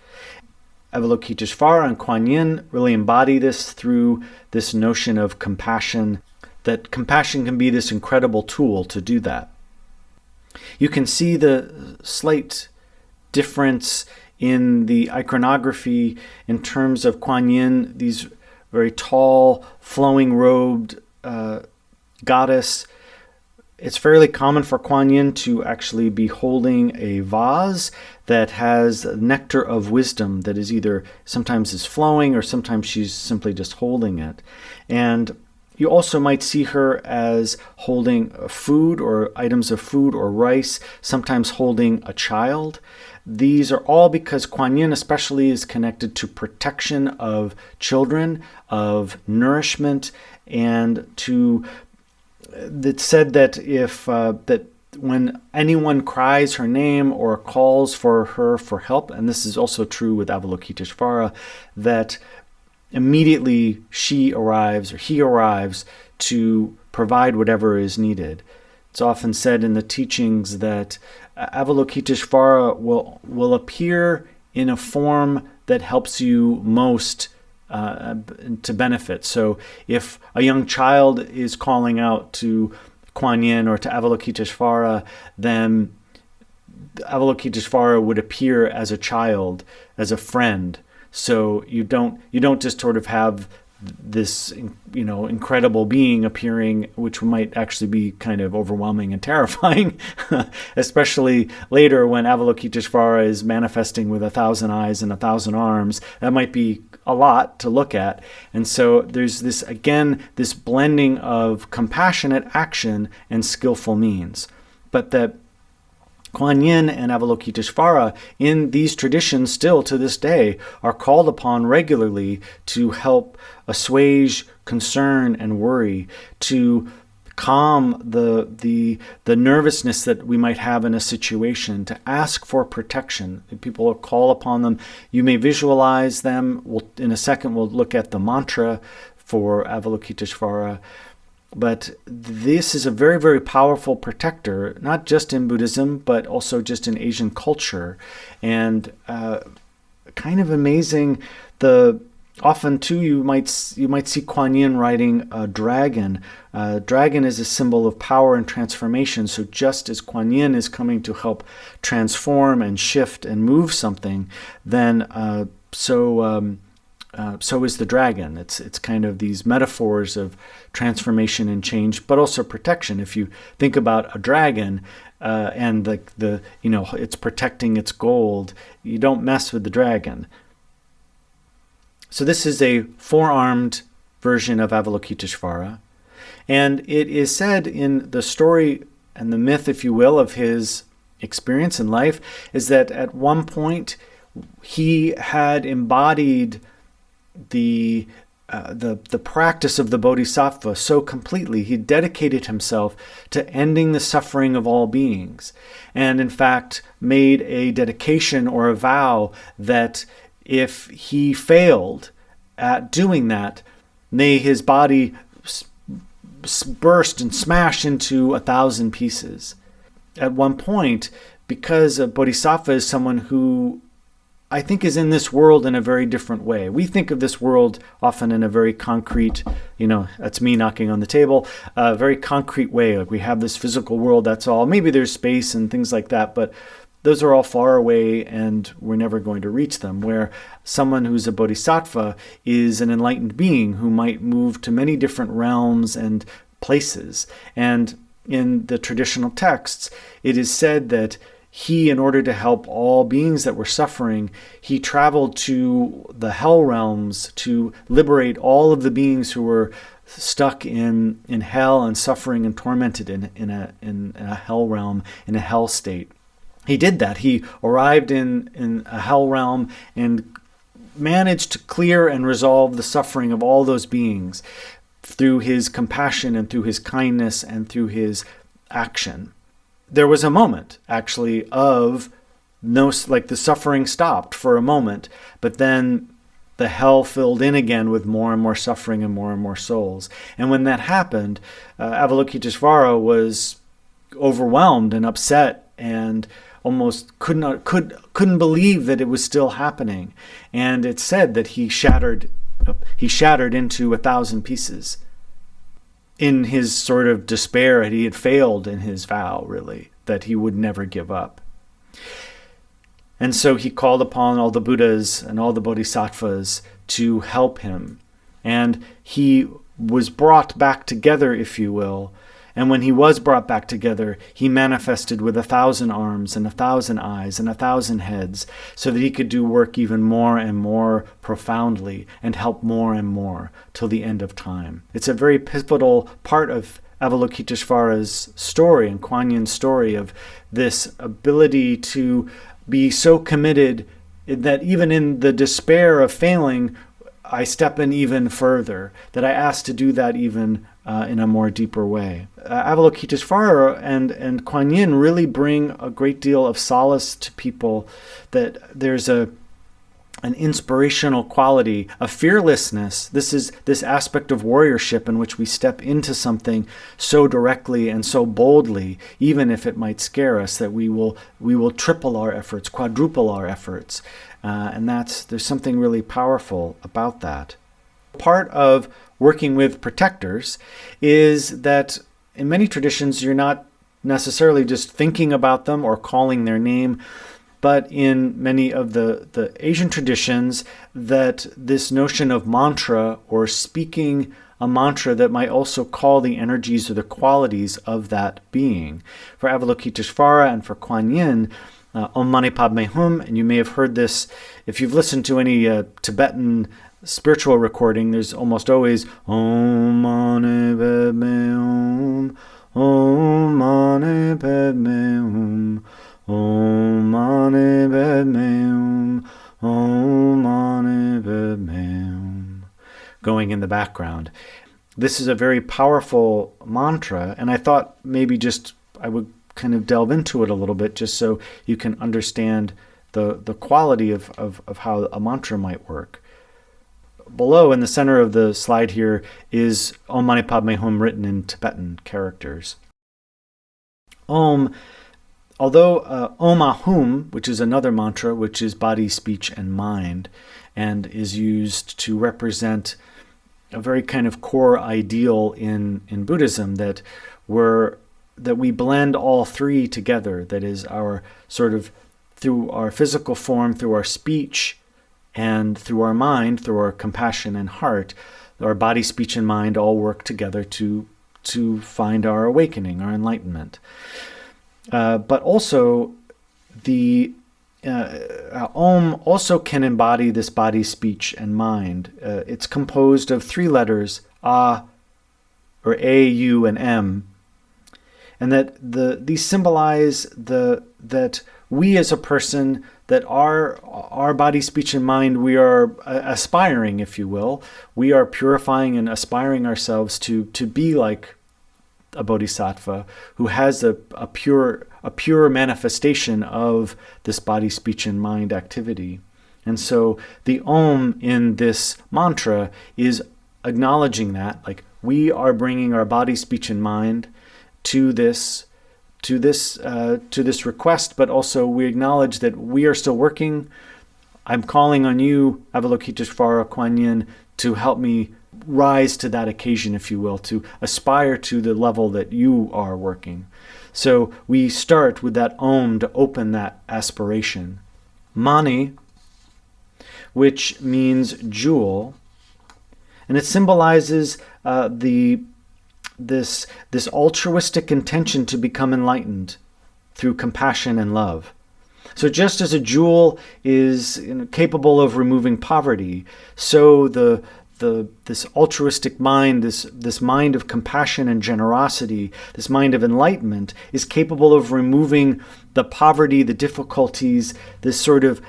Avalokiteshvara and Kuan Yin really embody this through this notion of compassion, that compassion can be this incredible tool to do that. You can see the slight difference in the iconography in terms of Kuan Yin, these very tall, flowing robed goddess. It's fairly common for Kuan Yin to actually be holding a vase that has nectar of wisdom that is either sometimes is flowing or sometimes she's simply just holding it. And you also might see her as holding food or items of food or rice, sometimes holding a child. These are all because Kuan Yin especially is connected to protection of children, of nourishment, and to it's said that if that when anyone cries her name or calls for her for help, and this is also true with Avalokiteshvara, that immediately she arrives or he arrives to provide whatever is needed. It's often said in the teachings that Avalokiteshvara will appear in a form that helps you most to benefit. So if a young child is calling out to Kuan Yin or to Avalokiteshvara, then Avalokiteshvara would appear as a child, as a friend. So you don't just sort of have this incredible being appearing, which might actually be kind of overwhelming and terrifying, especially later when Avalokiteshvara is manifesting with 1,000 eyes and 1,000 arms. That might be a lot to look at. And so there's this, again, this blending of compassionate action and skillful means. But that Kuan Yin and Avalokiteshvara in these traditions still to this day are called upon regularly to help assuage concern and worry, to calm the nervousness that we might have in a situation, to ask for protection. People will call upon them. You may visualize them. In a second, we'll look at the mantra for Avalokiteshvara. But this is a very, very powerful protector, not just in Buddhism, but also just in Asian culture. And kind of amazing, often too you might see Kuan Yin riding a dragon. Dragon is a symbol of power and transformation. So just as Kuan Yin is coming to help transform and shift and move something, then so is the dragon. It's kind of these metaphors of transformation and change, but also protection. If you think about a dragon and it's protecting its gold, you don't mess with the dragon. So this is a four-armed version of Avalokiteshvara, and it is said in the story and the myth, if you will, of his experience in life, is that at one point he had embodied the practice of the Bodhisattva so completely. He dedicated himself to ending the suffering of all beings, and in fact made a dedication or a vow that if he failed at doing that, may his body burst and smash into 1,000 pieces. At one point, because a Bodhisattva is someone who I think is in this world in a very different way. We think of this world often in a very concrete, that's me knocking on the table, a very concrete way. Like we have this physical world, that's all. Maybe there's space and things like that, but those are all far away and we're never going to reach them. Where someone who's a bodhisattva is an enlightened being who might move to many different realms and places. And in the traditional texts, it is said that he, in order to help all beings that were suffering, he traveled to the hell realms to liberate all of the beings who were stuck in hell and suffering and tormented in a hell realm, in a hell state. He did that. He arrived in a hell realm and managed to clear and resolve the suffering of all those beings through his compassion and through his kindness and through his action. there was a moment actually of no, like the suffering stopped for a moment, but then the hell filled in again with more and more suffering and more souls. And when that happened, Avalokiteshvara was overwhelmed and upset and almost couldn't believe that it was still happening. And it's said that he shattered into 1,000 pieces in his sort of despair. He had failed in his vow, really, that he would never give up. And so he called upon all the Buddhas and all the Bodhisattvas to help him. And he was brought back together, if you will. And when he was brought back together, he manifested with 1,000 arms and 1,000 eyes and 1,000 heads, so that he could do work even more and more profoundly and help more and more till the end of time. It's a very pivotal part of Avalokiteshvara's story and Quan Yin's story of this ability to be so committed that even in the despair of failing, I step in even further, that I ask to do that even in a more deeper way. Avalokiteshvara and Quan Yin really bring a great deal of solace to people, that there's an inspirational quality, a fearlessness. This is this aspect of warriorship in which we step into something so directly and so boldly, even if it might scare us, that we will triple our efforts, quadruple our efforts. And there's something really powerful about that. Part of working with protectors is that in many traditions you're not necessarily just thinking about them or calling their name, but in many of the Asian traditions, that this notion of mantra, or speaking a mantra that might also call the energies or the qualities of that being. For Avalokiteshvara and for Quan Yin, Om Mani Padme Hum, and you may have heard this if you've listened to any Tibetan spiritual recording. There's almost always Om Mani Padme Hum, Om Mani Padme Hum, Om Mani Padme Hum, Om Mani Padme Hum, going in the background. This is a very powerful mantra, and I thought maybe I would kind of delve into it a little bit, just so you can understand the quality of how a mantra might work. Below, in the center of the slide here, is Om Mani Padme Hum written in Tibetan characters. Om, although Om Ahum, which is another mantra, which is body, speech, and mind, and is used to represent a very kind of core ideal in Buddhism, that we blend all three together. That is, our sort of, through our physical form, through our speech, and through our mind, through our compassion and heart, our body, speech, and mind all work together to find our awakening, our enlightenment. But also, the Om also can embody this body, speech, and mind. It's composed of 3 letters, A, or A, U, and M, and that these symbolize that we as a person, that our body, speech, and mind, we are aspiring, if you will. We are purifying and aspiring ourselves to be like a bodhisattva who has a pure manifestation of this body, speech, and mind activity. And so the Om in this mantra is acknowledging that, like, we are bringing our body, speech, and mind to this request, but also we acknowledge that we are still working. I'm calling on you, Avalokiteshvara, Quan Yin, to help me rise to that occasion, if you will, to aspire to the level that you are working. So we start with that Om to open that aspiration. Mani, which means jewel, and it symbolizes this altruistic intention to become enlightened through compassion and love. So just as a jewel is capable of removing poverty, so this altruistic mind, this mind of compassion and generosity, this mind of enlightenment, is capable of removing the poverty, the difficulties, this sort of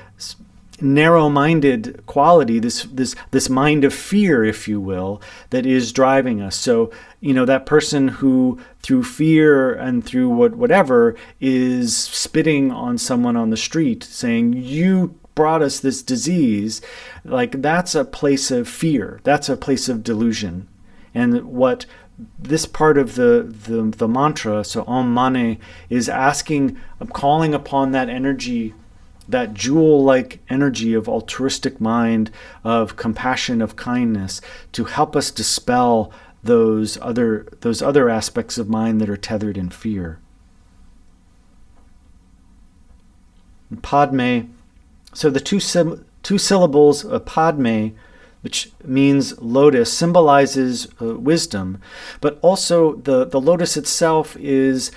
narrow-minded quality, this mind of fear, if you will, that is driving us. So, that person who, through fear and through whatever, is spitting on someone on the street, saying, "You brought us this disease," like that's a place of fear. That's a place of delusion. And what this part of the mantra, so Om Mani, is calling upon that energy, that jewel-like energy of altruistic mind, of compassion, of kindness, to help us dispel those other aspects of mind that are tethered in fear. Padme, so the two syllables of Padme, which means lotus, symbolizes wisdom, but also the lotus itself is,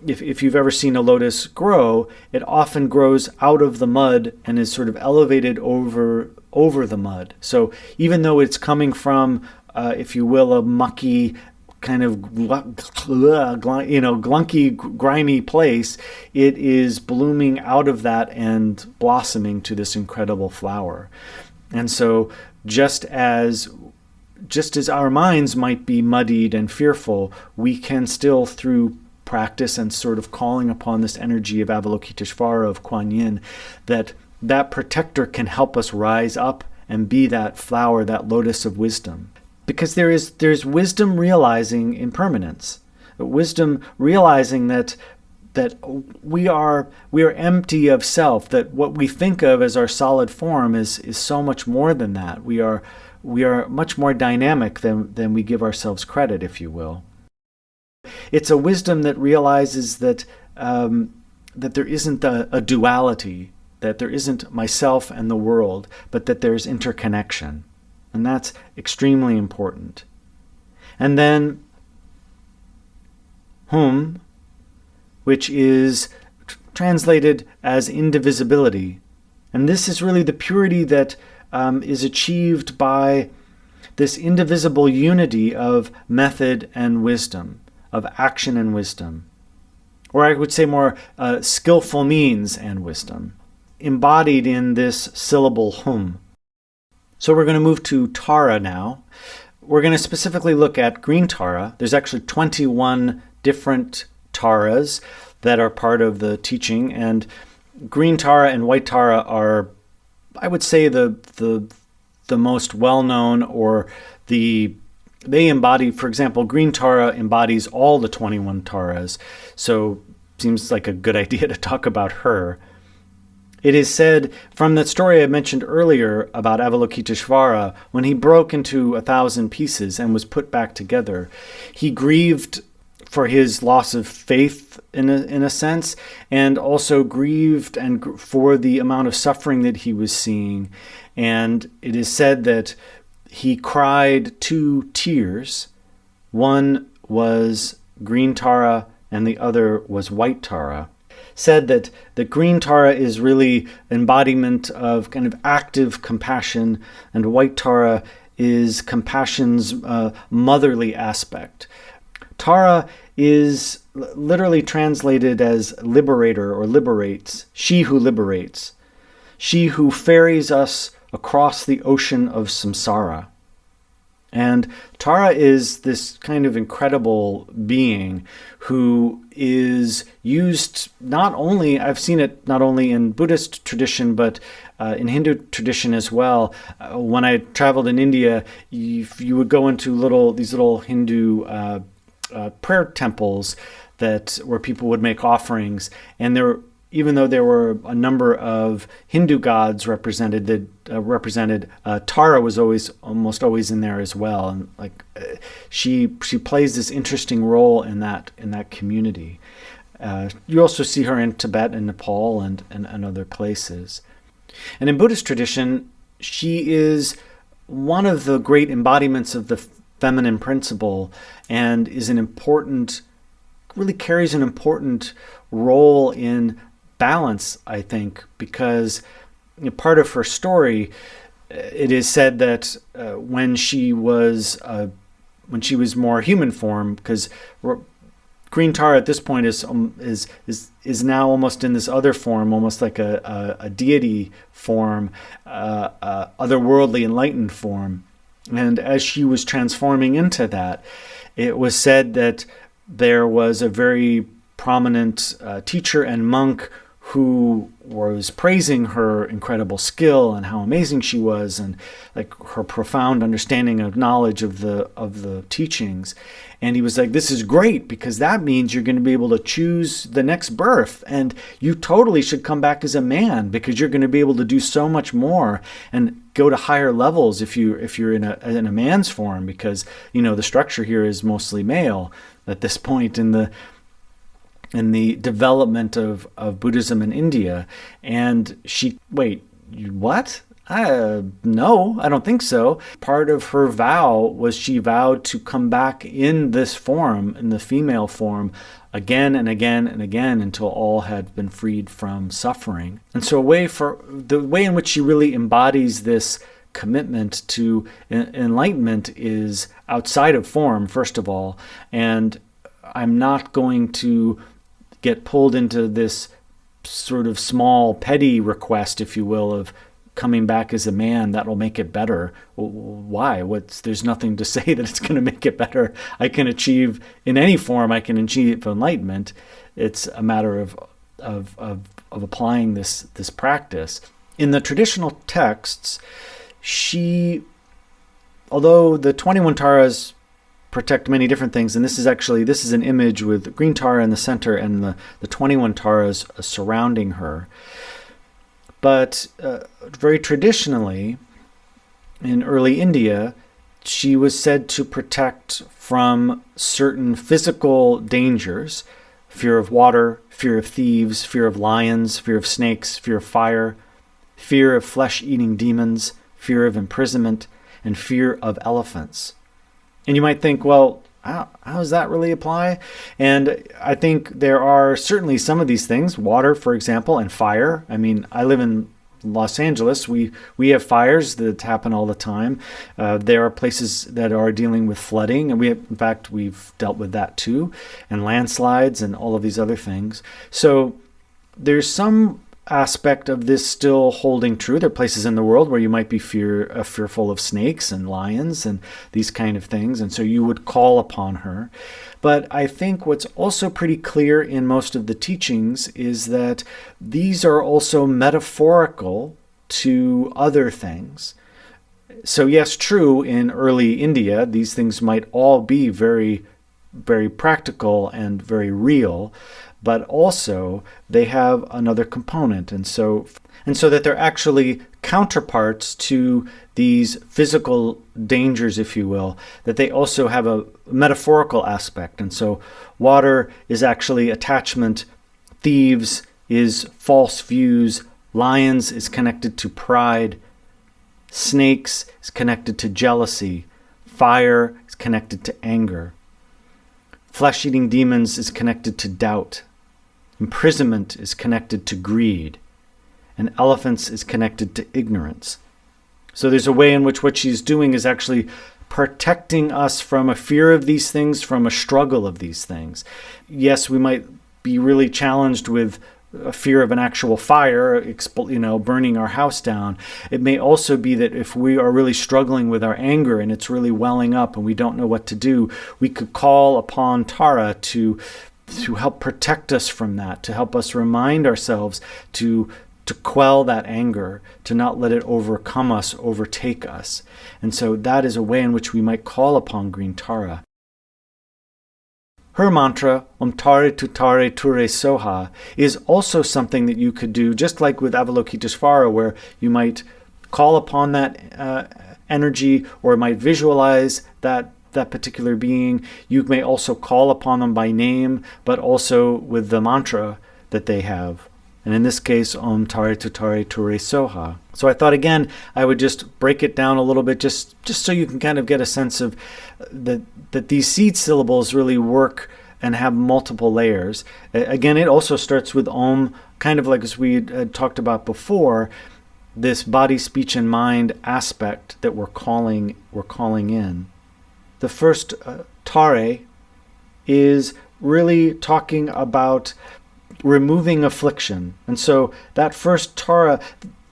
if you've ever seen a lotus grow, it often grows out of the mud and is sort of elevated over the mud. So even though it's coming from, if you will, a mucky, kind of glunky, grimy place, it is blooming out of that and blossoming to this incredible flower. And so just as our minds might be muddied and fearful, we can still, through practice and sort of calling upon this energy of Avalokiteshvara, of Kuan Yin, that protector can help us rise up and be that flower, that lotus of wisdom. Because there's wisdom realizing impermanence, wisdom realizing that we are empty of self, that what we think of as our solid form is so much more than that. We are much more dynamic than we give ourselves credit, if you will. It's a wisdom that realizes that there isn't a duality, that there isn't myself and the world, but that there's interconnection. And that's extremely important. And then Hum, which is translated as indivisibility. And this is really the purity that is achieved by this indivisible unity of method and wisdom, of action and wisdom. Or I would say more skillful means and wisdom, embodied in this syllable Hum. So we're going to move to Tara now. We're going to specifically look at green Tara. There's actually 21 different Taras that are part of the teaching, and green Tara and white Tara are, I would say, the most well-known, or they embody, for example, green Tara embodies all the 21 Taras, so seems like a good idea to talk about her. It is said from that story I mentioned earlier about Avalokiteshvara, when he broke into 1,000 pieces and was put back together, he grieved for his loss of faith in a sense, and also grieved for the amount of suffering that he was seeing. And it is said that he cried 2 tears. One was green Tara and the other was white Tara. Said that the green Tara is really embodiment of kind of active compassion, and white Tara is compassion's motherly aspect. Tara is literally translated as liberator or liberates, she who liberates, she who ferries us across the ocean of samsara. And Tara is this kind of incredible being who is used I've seen it not only in Buddhist tradition, but in Hindu tradition as well. When I traveled in India, you would go into these little Hindu prayer temples where people would make offerings, and even though there were a number of Hindu gods represented, Tara was almost always in there as well, and she plays this interesting role in that community. You also see her in Tibet and Nepal and other places. And in Buddhist tradition, she is one of the great embodiments of the feminine principle, and really carries an important role in balance, I think, because part of her story, it is said that when she was more human form, because green Tara at this point is now almost in this other form, almost like a deity form, otherworldly enlightened form. And as she was transforming into that, it was said that there was a very prominent teacher and monk who was praising her incredible skill and how amazing she was, and like her profound understanding of knowledge of the teachings. And he was like, this is great, because that means you're going to be able to choose the next birth, and you totally should come back as a man, because you're going to be able to do so much more and go to higher levels if you're in a man's form, because the structure here is mostly male at this point in the development of Buddhism in India. And wait, what? No, I don't think so. Part of her vow was she vowed to come back in this form, in the female form, again and again and again until all had been freed from suffering. And so the way in which she really embodies this commitment to enlightenment is outside of form, first of all. And I'm not going to get pulled into this sort of small, petty request, if you will, of coming back as a man. That'll make it better. Why? There's nothing to say that it's going to make it better. I can achieve in any form. I can achieve enlightenment. It's a matter of applying this practice. In the traditional texts, although the 21 Taras protect many different things, and this is an image with green Tara in the center and the 21 Taras surrounding her. But very traditionally, in early India, she was said to protect from certain physical dangers: fear of water, fear of thieves, fear of lions, fear of snakes, fear of fire, fear of flesh-eating demons, fear of imprisonment, and fear of elephants. And you might think, well, how does that really apply? And I think there are certainly some of these things, water, for example, and fire. I mean, I live in Los Angeles. We have fires that happen all the time. There are places that are dealing with flooding, and we've dealt with that too, and landslides and all of these other things. So there's some aspect of this still holding true. There are places in the world where you might be fearful of snakes and lions and these kind of things, and so you would call upon her. But I think what's also pretty clear in most of the teachings is that these are also metaphorical to other things. So yes, true, in early India, these things might all be very, very practical and very real, but also they have another component. And so that they're actually counterparts to these physical dangers, if you will, that they also have a metaphorical aspect. And so water is actually attachment, thieves is false views, lions is connected to pride, snakes is connected to jealousy, fire is connected to anger, flesh-eating demons is connected to doubt, imprisonment is connected to greed, and elephants is connected to ignorance. So there's a way in which what she's doing is actually protecting us from a fear of these things, from a struggle of these things. Yes, we might be really challenged with a fear of an actual fire, burning our house down. It may also be that if we are really struggling with our anger and it's really welling up and we don't know what to do, we could call upon Tara to help protect us from that, to help us remind ourselves to quell that anger, to not let it overcome us, overtake us. And so that is a way in which we might call upon green Tara. Her mantra, Om Tare Tutare Ture Soha, is also something that you could do, just like with Avalokiteshvara, where you might call upon that energy or might visualize that particular being. You may also call upon them by name, but also with the mantra that they have. And in this case, Om Tare Tutare Ture Soha. So I thought, again, I would just break it down a little bit, just so you can kind of get a sense of that these seed syllables really work and have multiple layers. Again, it also starts with Om, kind of like as we had talked about before, this body, speech, and mind aspect that we're calling in. The first Tare is really talking about removing affliction. And so that first Tara,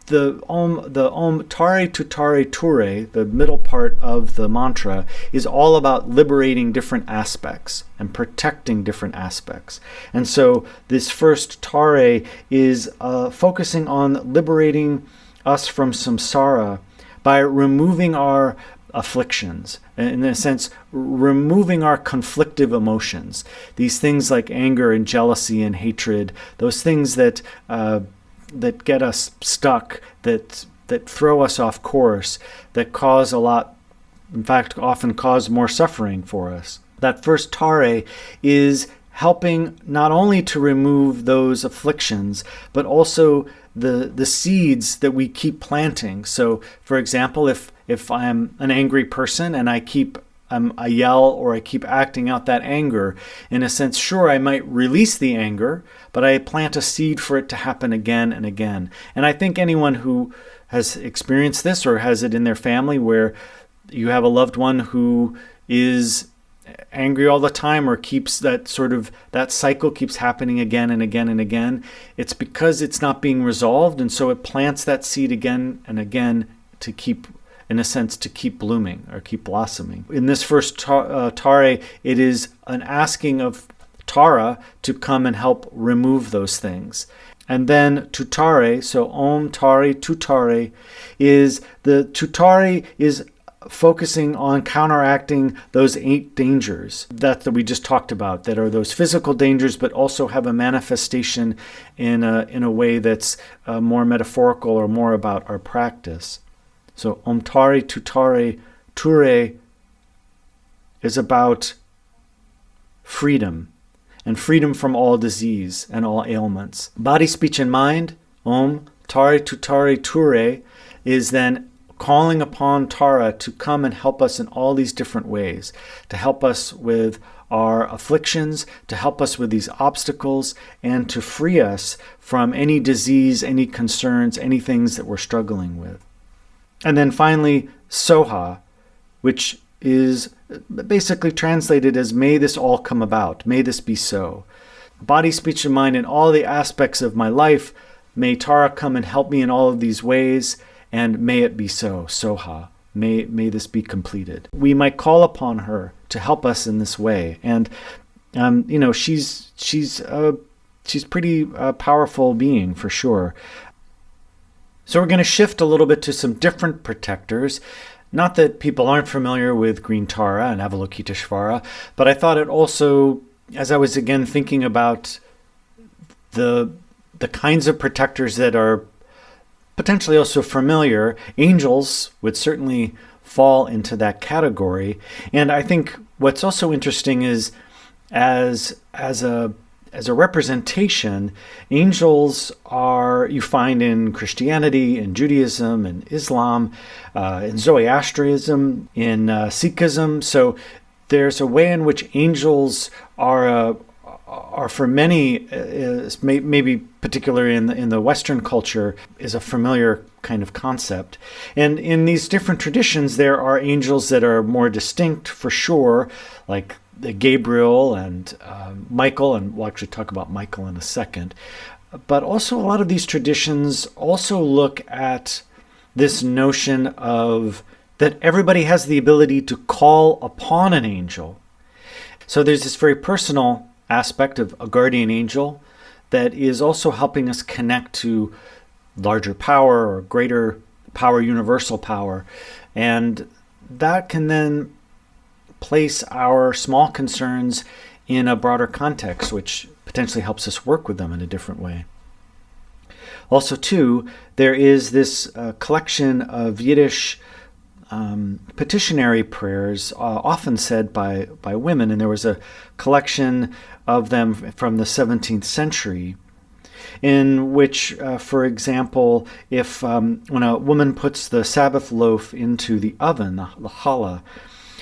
the Om Tare Tutare Ture, the middle part of the mantra, is all about liberating different aspects and protecting different aspects. And so this first Tare is focusing on liberating us from samsara by removing our afflictions, in a sense, removing our conflictive emotions. These things like anger and jealousy and hatred, those things that get us stuck, that throw us off course, that cause a lot, in fact, often cause more suffering for us. That first Tare is helping not only to remove those afflictions, but also the seeds that we keep planting. So, for example, if I'm an angry person and I yell or I keep acting out that anger, in a sense, sure, I might release the anger, but I plant a seed for it to happen again and again. And I think anyone who has experienced this or has it in their family where you have a loved one who is angry all the time or keeps that cycle keeps happening again and again and again, it's because it's not being resolved, and so it plants that seed again and again to keep, in a sense, to keep blooming or keep blossoming. In this first Tare, it is an asking of Tara to come and help remove those things. And then Tutare, so Om Tare Tutare, Tutare is focusing on counteracting those 8 dangers that we just talked about, that are those physical dangers, but also have a manifestation in a way that's more metaphorical or more about our practice. So Om Tare Tutare Ture is about freedom, and freedom from all disease and all ailments. Body, speech, and mind, Om Tare Tutare Ture, is then calling upon Tara to come and help us in all these different ways, to help us with our afflictions, to help us with these obstacles, and to free us from any disease, any concerns, any things that we're struggling with. And then finally, Soha, which is basically translated as, may this all come about, may this be so. Body, speech, and mind in all the aspects of my life, may Tara come and help me in all of these ways, and may it be so, Soha. May this be completed. We might call upon her to help us in this way, and she's pretty powerful being for sure. So we're going to shift a little bit to some different protectors. Not that people aren't familiar with Green Tara and Avalokiteshvara, but I thought it also, as I was again thinking about the kinds of protectors that are potentially also familiar, angels would certainly fall into that category. And I think what's also interesting is as a representation, angels are, you find in Christianity, in Judaism, in Islam, in Zoroastrianism, in Sikhism. So there's a way in which angels are for many, maybe particularly in the Western culture, is a familiar kind of concept. And in these different traditions, there are angels that are more distinct for sure, like Gabriel and Michael, and we'll actually talk about Michael in a second. But also a lot of these traditions also look at this notion of that everybody has the ability to call upon an angel. So there's this very personal aspect of a guardian angel that is also helping us connect to larger power or greater power, universal power. And that can then place our small concerns in a broader context, which potentially helps us work with them in a different way. Also, too, there is this collection of Yiddish petitionary prayers, often said by women, and there was a collection of them from the 17th century, in which, for example, if when a woman puts the Sabbath loaf into the oven, the challah,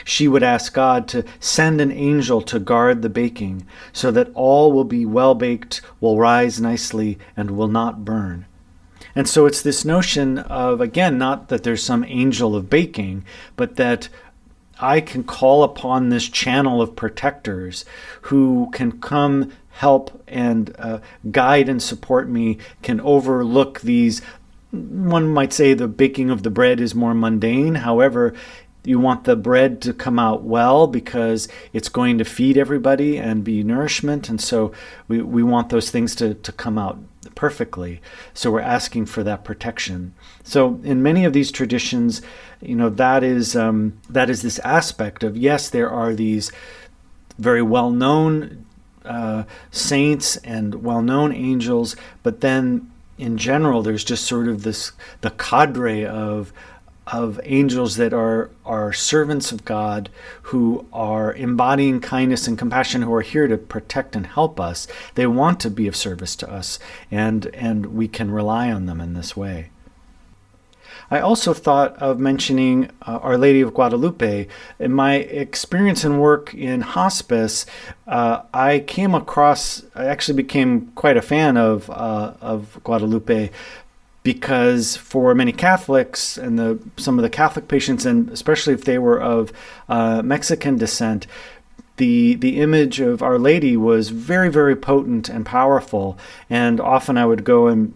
she would ask God to send an angel to guard the baking so that all will be well baked, will rise nicely, and will not burn. And so it's this notion of, again, not that there's some angel of baking, but that I can call upon this channel of protectors who can come help and guide and support me, can overlook these. One might say the baking of the bread is more mundane. However, you want the bread to come out well because it's going to feed everybody and be nourishment. And so we want those things to come out perfectly. So we're asking for that protection. So in many of these traditions, that is this aspect of, yes, there are these very well-known saints and well-known angels, but then in general, there's just sort of the cadre of angels that are servants of God, who are embodying kindness and compassion, who are here to protect and help us. They want to be of service to us, and we can rely on them in this way. I also thought of mentioning Our Lady of Guadalupe. In my experience and work in hospice, I actually became quite a fan of Guadalupe, because for many Catholics and some of the Catholic patients, and especially if they were of Mexican descent, the image of Our Lady was very, very potent and powerful. And often I would go and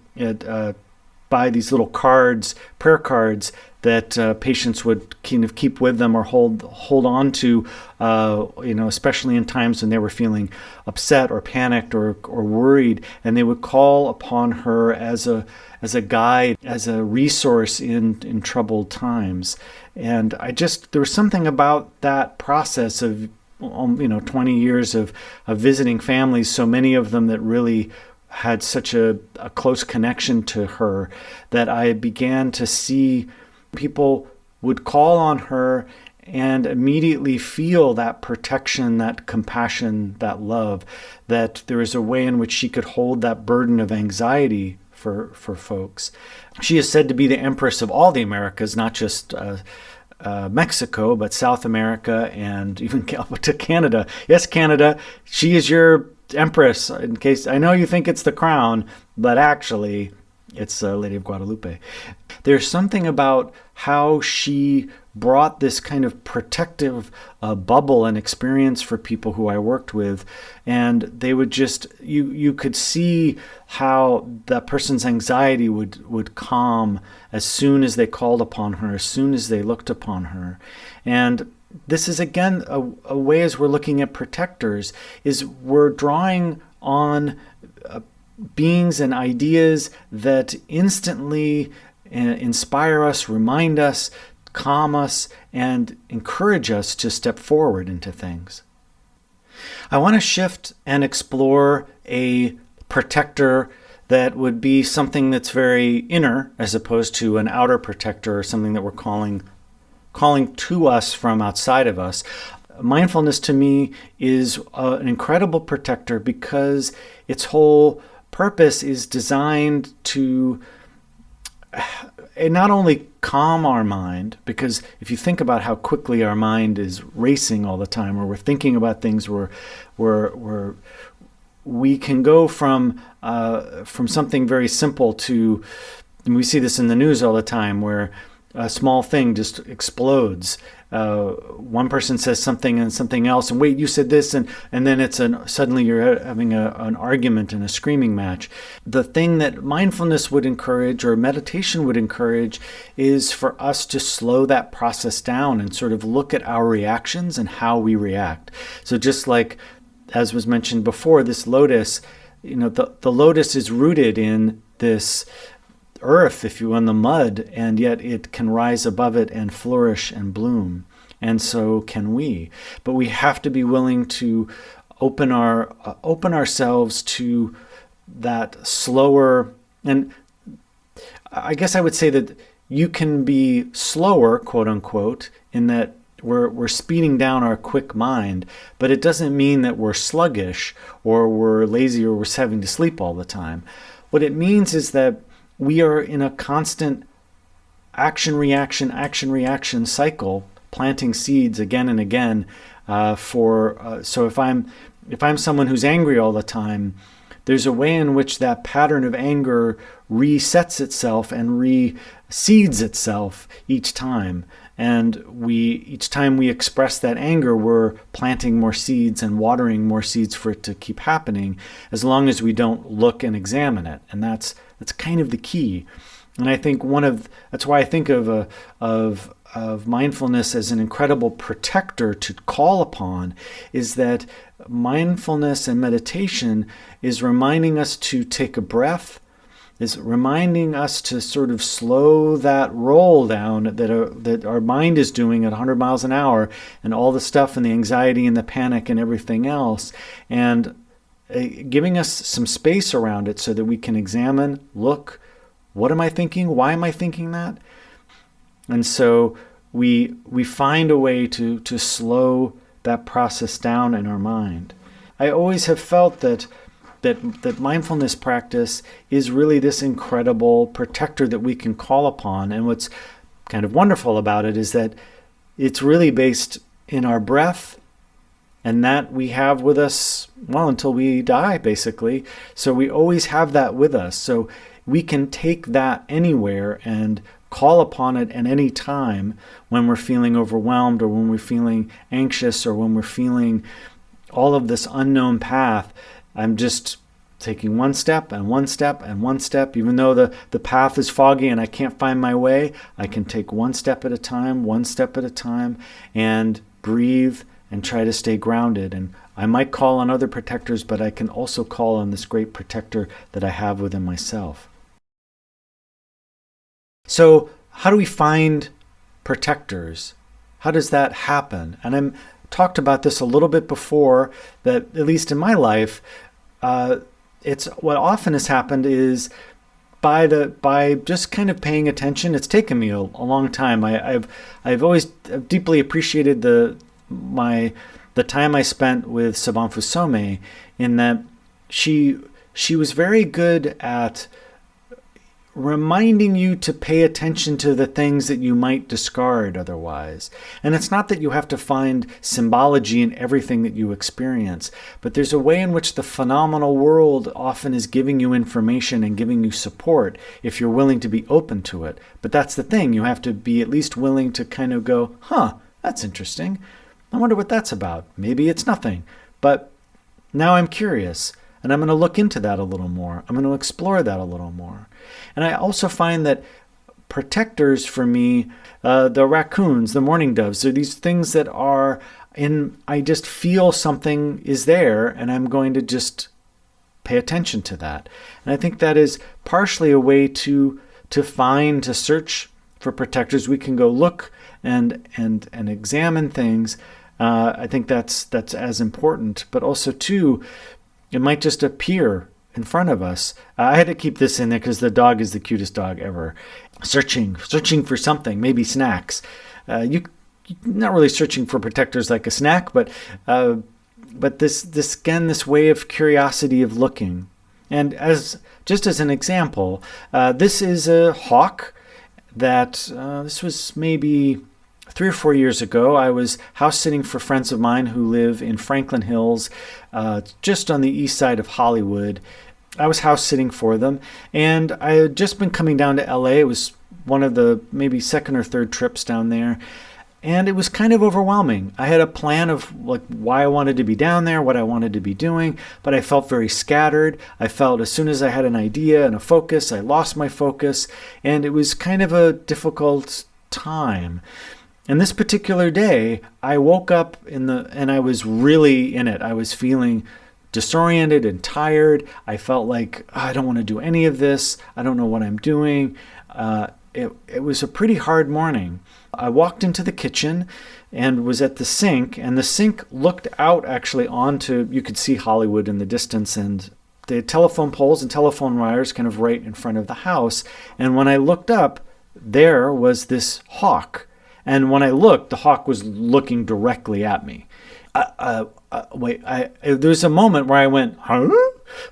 buy these little cards, prayer cards, that patients would kind of keep with them or hold on to, especially in times when they were feeling upset or panicked or worried, and they would call upon her as a guide, as a resource in troubled times. And there was something about that process of 20 years of visiting families, so many of them that really had such a close connection to her, that I began to see people would call on her and immediately feel that protection, that compassion, that love, that there is a way in which she could hold that burden of anxiety for folks. She is said to be the Empress of all the Americas, not just Mexico, but South America and even to Canada. Yes, Canada, she is your Empress, in case I know you think it's the crown, but actually it's Lady of Guadalupe. There's something about how she brought this kind of protective bubble and experience for people who I worked with, and they would just, you could see how that person's anxiety would calm as soon as they called upon her, as soon as they looked upon her. And this is, again, a way, as we're looking at protectors, is we're drawing on beings and ideas that instantly inspire us, remind us, calm us, and encourage us to step forward into things. I want to shift and explore a protector that would be something that's very inner, as opposed to an outer protector, or something that we're calling to us from outside of us. Mindfulness, to me, is an incredible protector, because its whole purpose is designed to not only calm our mind, because if you think about how quickly our mind is racing all the time, or we're thinking about things where we can go from something very simple to, and we see this in the news all the time, where a small thing just explodes. One person says something and something else, and wait, you said this, and then it's suddenly you're having an argument and a screaming match. The thing that mindfulness would encourage, or meditation would encourage, is for us to slow that process down and sort of look at our reactions and how we react. So just like, as was mentioned before, this lotus, the lotus is rooted in this earth, if you will, in the mud, and yet it can rise above it and flourish and bloom. And so can we. But we have to be willing to open ourselves to that slower. And I guess I would say that you can be slower, quote unquote, in that we're speeding down our quick mind, but it doesn't mean that we're sluggish or we're lazy or we're having to sleep all the time. What it means is that we are in a constant action-reaction cycle, planting seeds again and again. So if I'm someone who's angry all the time, there's a way in which that pattern of anger resets itself and reseeds itself each time. And each time we express that anger, we're planting more seeds and watering more seeds for it to keep happening, as long as we don't look and examine it. And that's kind of the key. And I think that's why I think of mindfulness as an incredible protector to call upon, is that mindfulness and meditation is reminding us to take a breath, is reminding us to sort of slow that roll down that our mind is doing at 100 miles an hour, and all the stuff and the anxiety and the panic and everything else, and giving us some space around it so that we can examine, look, what am I thinking? Why am I thinking that? And so we find a way to slow that process down in our mind. I always have felt that mindfulness practice is really this incredible protector that we can call upon. And what's kind of wonderful about it is that it's really based in our breath, and that we have with us, well, until we die, basically. So we always have that with us. So we can take that anywhere and call upon it at any time when we're feeling overwhelmed, or when we're feeling anxious, or when we're feeling all of this unknown path. I'm just taking one step and one step and one step. Even though the path is foggy and I can't find my way, I can take one step at a time, and breathe and try to stay grounded. And I might call on other protectors, but I can also call on this great protector that I have within myself. So how do we find protectors? How does that happen? And I'm talked about this a little bit before, that at least in my life, it's what often has happened is by just kind of paying attention. It's taken me a long time. I've always deeply appreciated the time I spent with Sabanfu Some, in that she was very good at reminding you to pay attention to the things that you might discard otherwise. And it's not that you have to find symbology in everything that you experience, but there's a way in which the phenomenal world often is giving you information and giving you support if you're willing to be open to it. But that's the thing, you have to be at least willing to kind of go, that's interesting. I wonder what that's about. Maybe it's nothing, but now I'm curious. And I'm going to look into that a little more. I'm going to explore that a little more. And I also find that protectors for me, the raccoons, the mourning doves, are these things that I just feel something is there, and I'm going to just pay attention to that. And I think that is partially a way to search for protectors. We can go look and examine things. I think that's as important, but also too, it might just appear in front of us. I had to keep this in there because the dog is the cutest dog ever. Searching for something, maybe snacks. You're not really searching for protectors like a snack, but this way of curiosity of looking. And just as an example, this is a hawk that this was maybe 3 or 4 years ago. I was house sitting for friends of mine who live in Franklin Hills, just on the east side of Hollywood. I was house sitting for them, and I had just been coming down to LA. It was one of the maybe second or third trips down there, and it was kind of overwhelming. I had a plan of why I wanted to be down there, what I wanted to be doing, but I felt very scattered. I felt as soon as I had an idea and a focus, I lost my focus, and it was kind of a difficult time. And this particular day, I woke up and I was really in it. I was feeling disoriented and tired. I felt like, I don't want to do any of this. I don't know what I'm doing. It was a pretty hard morning. I walked into the kitchen and was at the sink, and the sink looked out actually onto, you could see Hollywood in the distance, and the telephone poles and telephone wires kind of right in front of the house. And when I looked up, there was this hawk. And when I looked, the hawk was looking directly at me. There was a moment where I went, huh?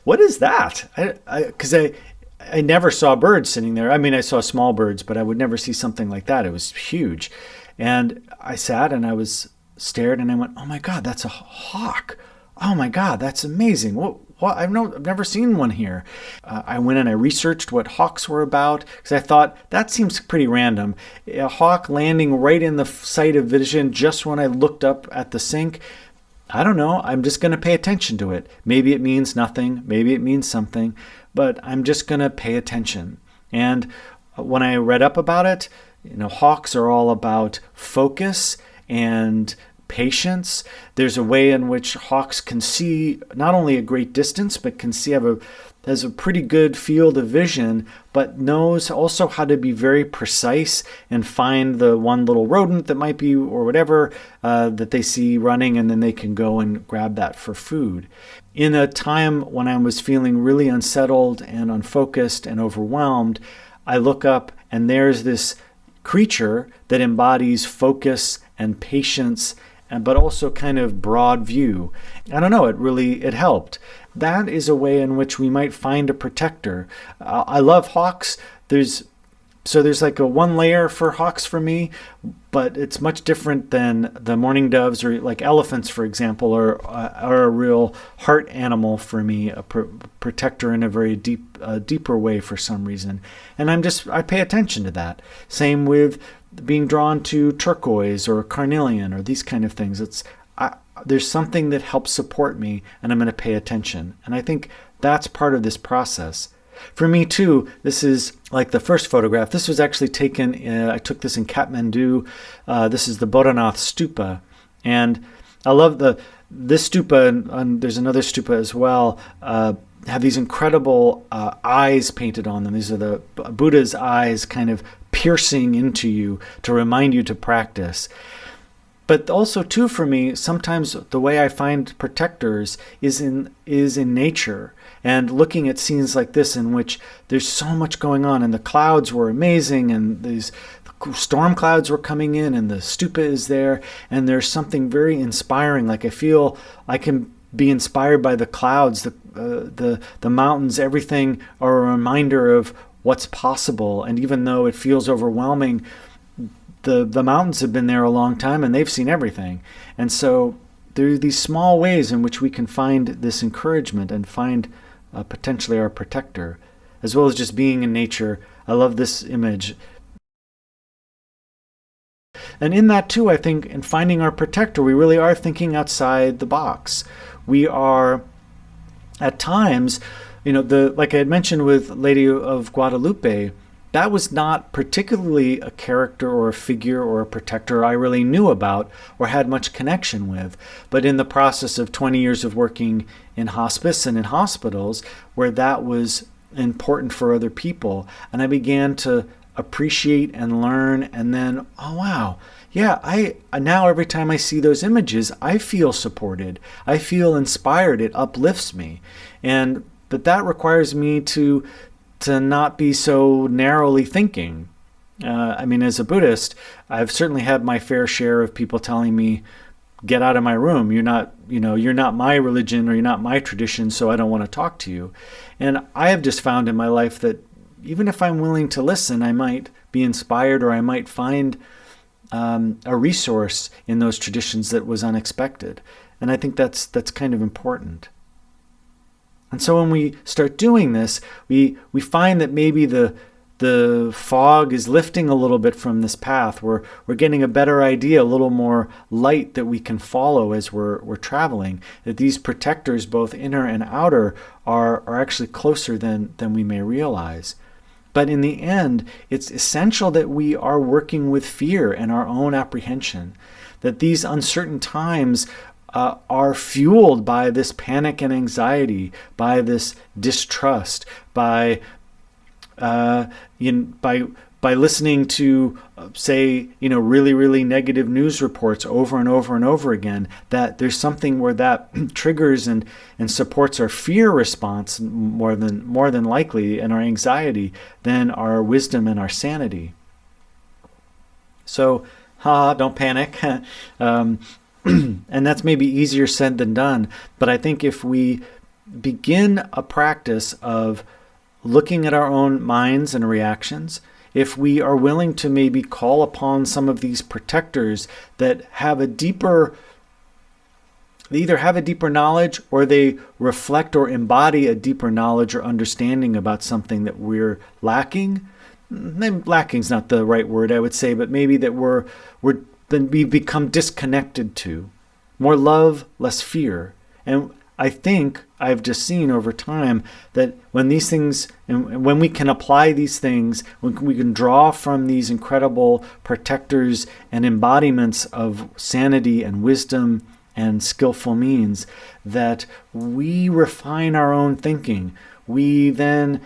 What is that? Because I never saw birds sitting there. I mean, I saw small birds, but I would never see something like that. It was huge. And I sat and I was stared, and I went, oh my God, that's a hawk. Oh my God, that's amazing. Well, I've never seen one here. I went and I researched what hawks were about because I thought that seems pretty random. A hawk landing right in the sight of vision just when I looked up at the sink. I don't know. I'm just going to pay attention to it. Maybe it means nothing. Maybe it means something. But I'm just going to pay attention. And when I read up about it, hawks are all about focus and patience. There's a way in which hawks can see not only a great distance, but can see has a pretty good field of vision, but knows also how to be very precise and find the one little rodent that might be, or whatever, that they see running, and then they can go and grab that for food. In a time when I was feeling really unsettled and unfocused and overwhelmed, I look up and there's this creature that embodies focus and patience, but also kind of broad view. I don't know, it helped. That is a way in which we might find a protector. I love hawks. There's like a one layer for hawks for me, but it's much different than the mourning doves, or like elephants, for example, are a real heart animal for me, a protector in a very deeper way for some reason. And I pay attention to that. Same with being drawn to turquoise or carnelian or these kind of things. There's something that helps support me, and I'm going to pay attention. And I think that's part of this process. For me too, this is like the first photograph. This was actually taken, I took this in Kathmandu. This is the Bodhanath Stupa. And I love this stupa, and there's another stupa as well, have these incredible eyes painted on them. These are the Buddha's eyes kind of piercing into you to remind you to practice. But also too, for me, sometimes the way I find protectors is in nature, and looking at scenes like this in which there's so much going on, and the clouds were amazing, and these storm clouds were coming in, and the stupa is there, and there's something very inspiring. Like I feel I can be inspired by the clouds, the mountains, everything are a reminder of what's possible. And even though it feels overwhelming, the mountains have been there a long time and they've seen everything. And so there are these small ways in which we can find this encouragement and find potentially our protector, as well as just being in nature. I love this image. And in that too, I think in finding our protector, we really are thinking outside the box. We are, at times, like I had mentioned with Lady of Guadalupe, that was not particularly a character or a figure or a protector I really knew about or had much connection with. But in the process of 20 years of working in hospice and in hospitals, where that was important for other people, and I began to appreciate and learn, and then, oh wow, yeah, I now every time I see those images, I feel supported. I feel inspired. It uplifts me. But that requires me to not be so narrowly thinking. As a Buddhist, I've certainly had my fair share of people telling me, get out of my room. You're not my religion, or you're not my tradition, so I don't want to talk to you. And I have just found in my life that even if I'm willing to listen, I might be inspired, or I might find a resource in those traditions that was unexpected. And I think that's kind of important. And so when we start doing this, we find that maybe the fog is lifting a little bit from this path. We're getting a better idea, a little more light that we can follow as we're traveling. That these protectors, both inner and outer, are actually closer than we may realize. But in the end, it's essential that we are working with fear and our own apprehension. That these uncertain times are fueled by this panic and anxiety, by this distrust, by listening to, say, really, really negative news reports over and over and over again, that there's something where that triggers and supports our fear response more than likely, and our anxiety, than our wisdom and our sanity. So, don't panic. And that's maybe easier said than done. But I think if we begin a practice of looking at our own minds and reactions, if we are willing to maybe call upon some of these protectors that have a deeper They either have a deeper knowledge or they reflect or embody a deeper knowledge or understanding about something that we're lacking. Lacking's not the right word, I would say, but maybe that we've become disconnected to. More love, less fear. And I think I've just seen over time that when these things, and when we can apply these things, when we can draw from these incredible protectors and embodiments of sanity and wisdom and skillful means, that we refine our own thinking. We then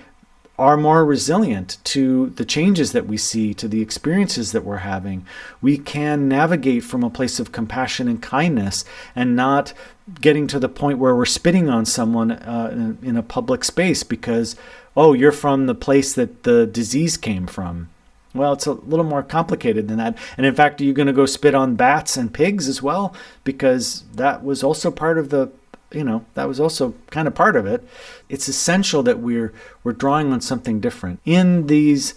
are more resilient to the changes that we see, to the experiences that we're having. We can navigate from a place of compassion and kindness and not getting to the point where we're spitting on someone in a public space because, oh, you're from the place that the disease came from. Well, it's a little more complicated than that. And in fact, are you going to go spit on bats and pigs as well? Because that was also part of that was also kind of part of it. It's essential that we're drawing on something different. In this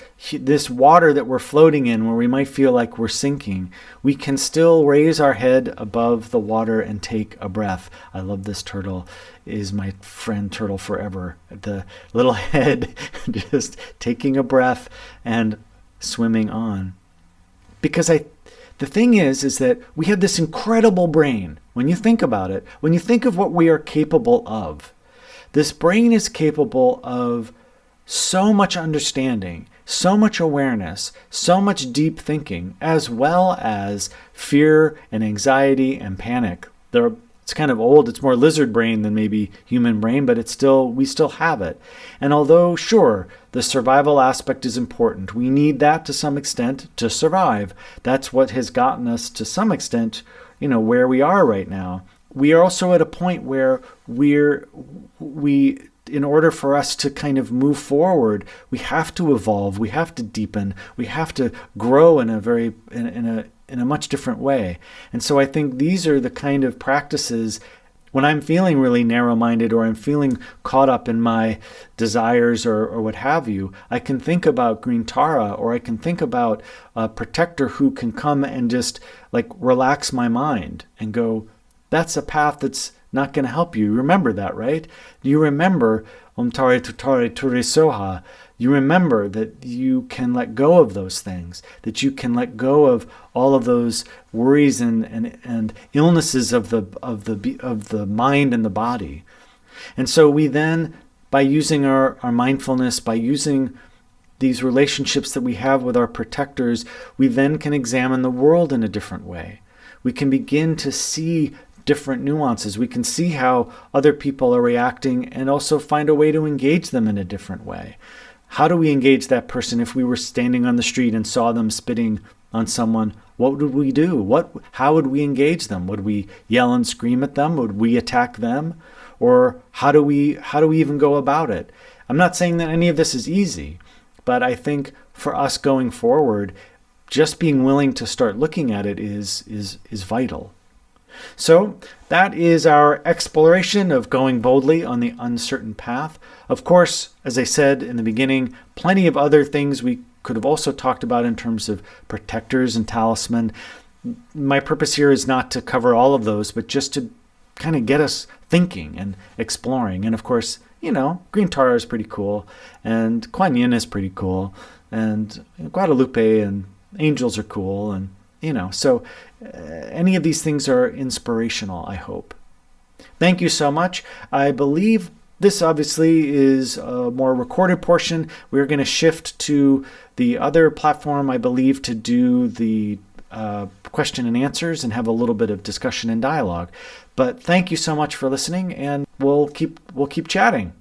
water that we're floating in, where we might feel like we're sinking, we can still raise our head above the water and take a breath. I love this turtle. Is my friend turtle forever. The little head just taking a breath and swimming on. Because the thing is that we have this incredible brain. When you think about it, when you think of what we are capable of, this brain is capable of so much understanding, so much awareness, so much deep thinking, as well as fear and anxiety and panic. It's kind of old. It's more lizard brain than maybe human brain, but we still have it. And although, sure, the survival aspect is important, we need that to some extent to survive. That's what has gotten us to some extent, where we are right now. We are also at a point where in order for us to kind of move forward, we have to evolve, we have to deepen, we have to grow in a much different way. And so I think these are the kind of practices when I'm feeling really narrow-minded or I'm feeling caught up in my desires or what have you. I can think about Green Tara, or I can think about a protector who can come and just relax my mind and go, that's a path that's not going to help you. Remember that, right? You remember Om Tare Tutare Ture Soha. You remember that you can let go of those things, that you can let go of all of those worries and illnesses of the mind and the body. And so we then, by using our mindfulness, by using these relationships that we have with our protectors, we then can examine the world in a different way. We can begin to see different nuances. We can see how other people are reacting and also find a way to engage them in a different way. How do we engage that person if we were standing on the street and saw them spitting on someone? What would we do? How would we engage them? Would we yell and scream at them? Would we attack them? Or how do we even go about it? I'm not saying that any of this is easy, but I think for us going forward, just being willing to start looking at it is vital. So that is our exploration of going boldly on the uncertain path. Of course, as I said in the beginning, plenty of other things we could have also talked about in terms of protectors and talisman. My purpose here is not to cover all of those, but just to kind of get us thinking and exploring. And of course, Green Tara is pretty cool, and Quan Yin is pretty cool, and Guadalupe and angels are cool, and so any of these things are inspirational, I hope. Thank you so much. I believe this obviously is a more recorded portion. We're going to shift to the other platform, I believe, to do the question and answers and have a little bit of discussion and dialogue. But thank you so much for listening, and we'll keep chatting.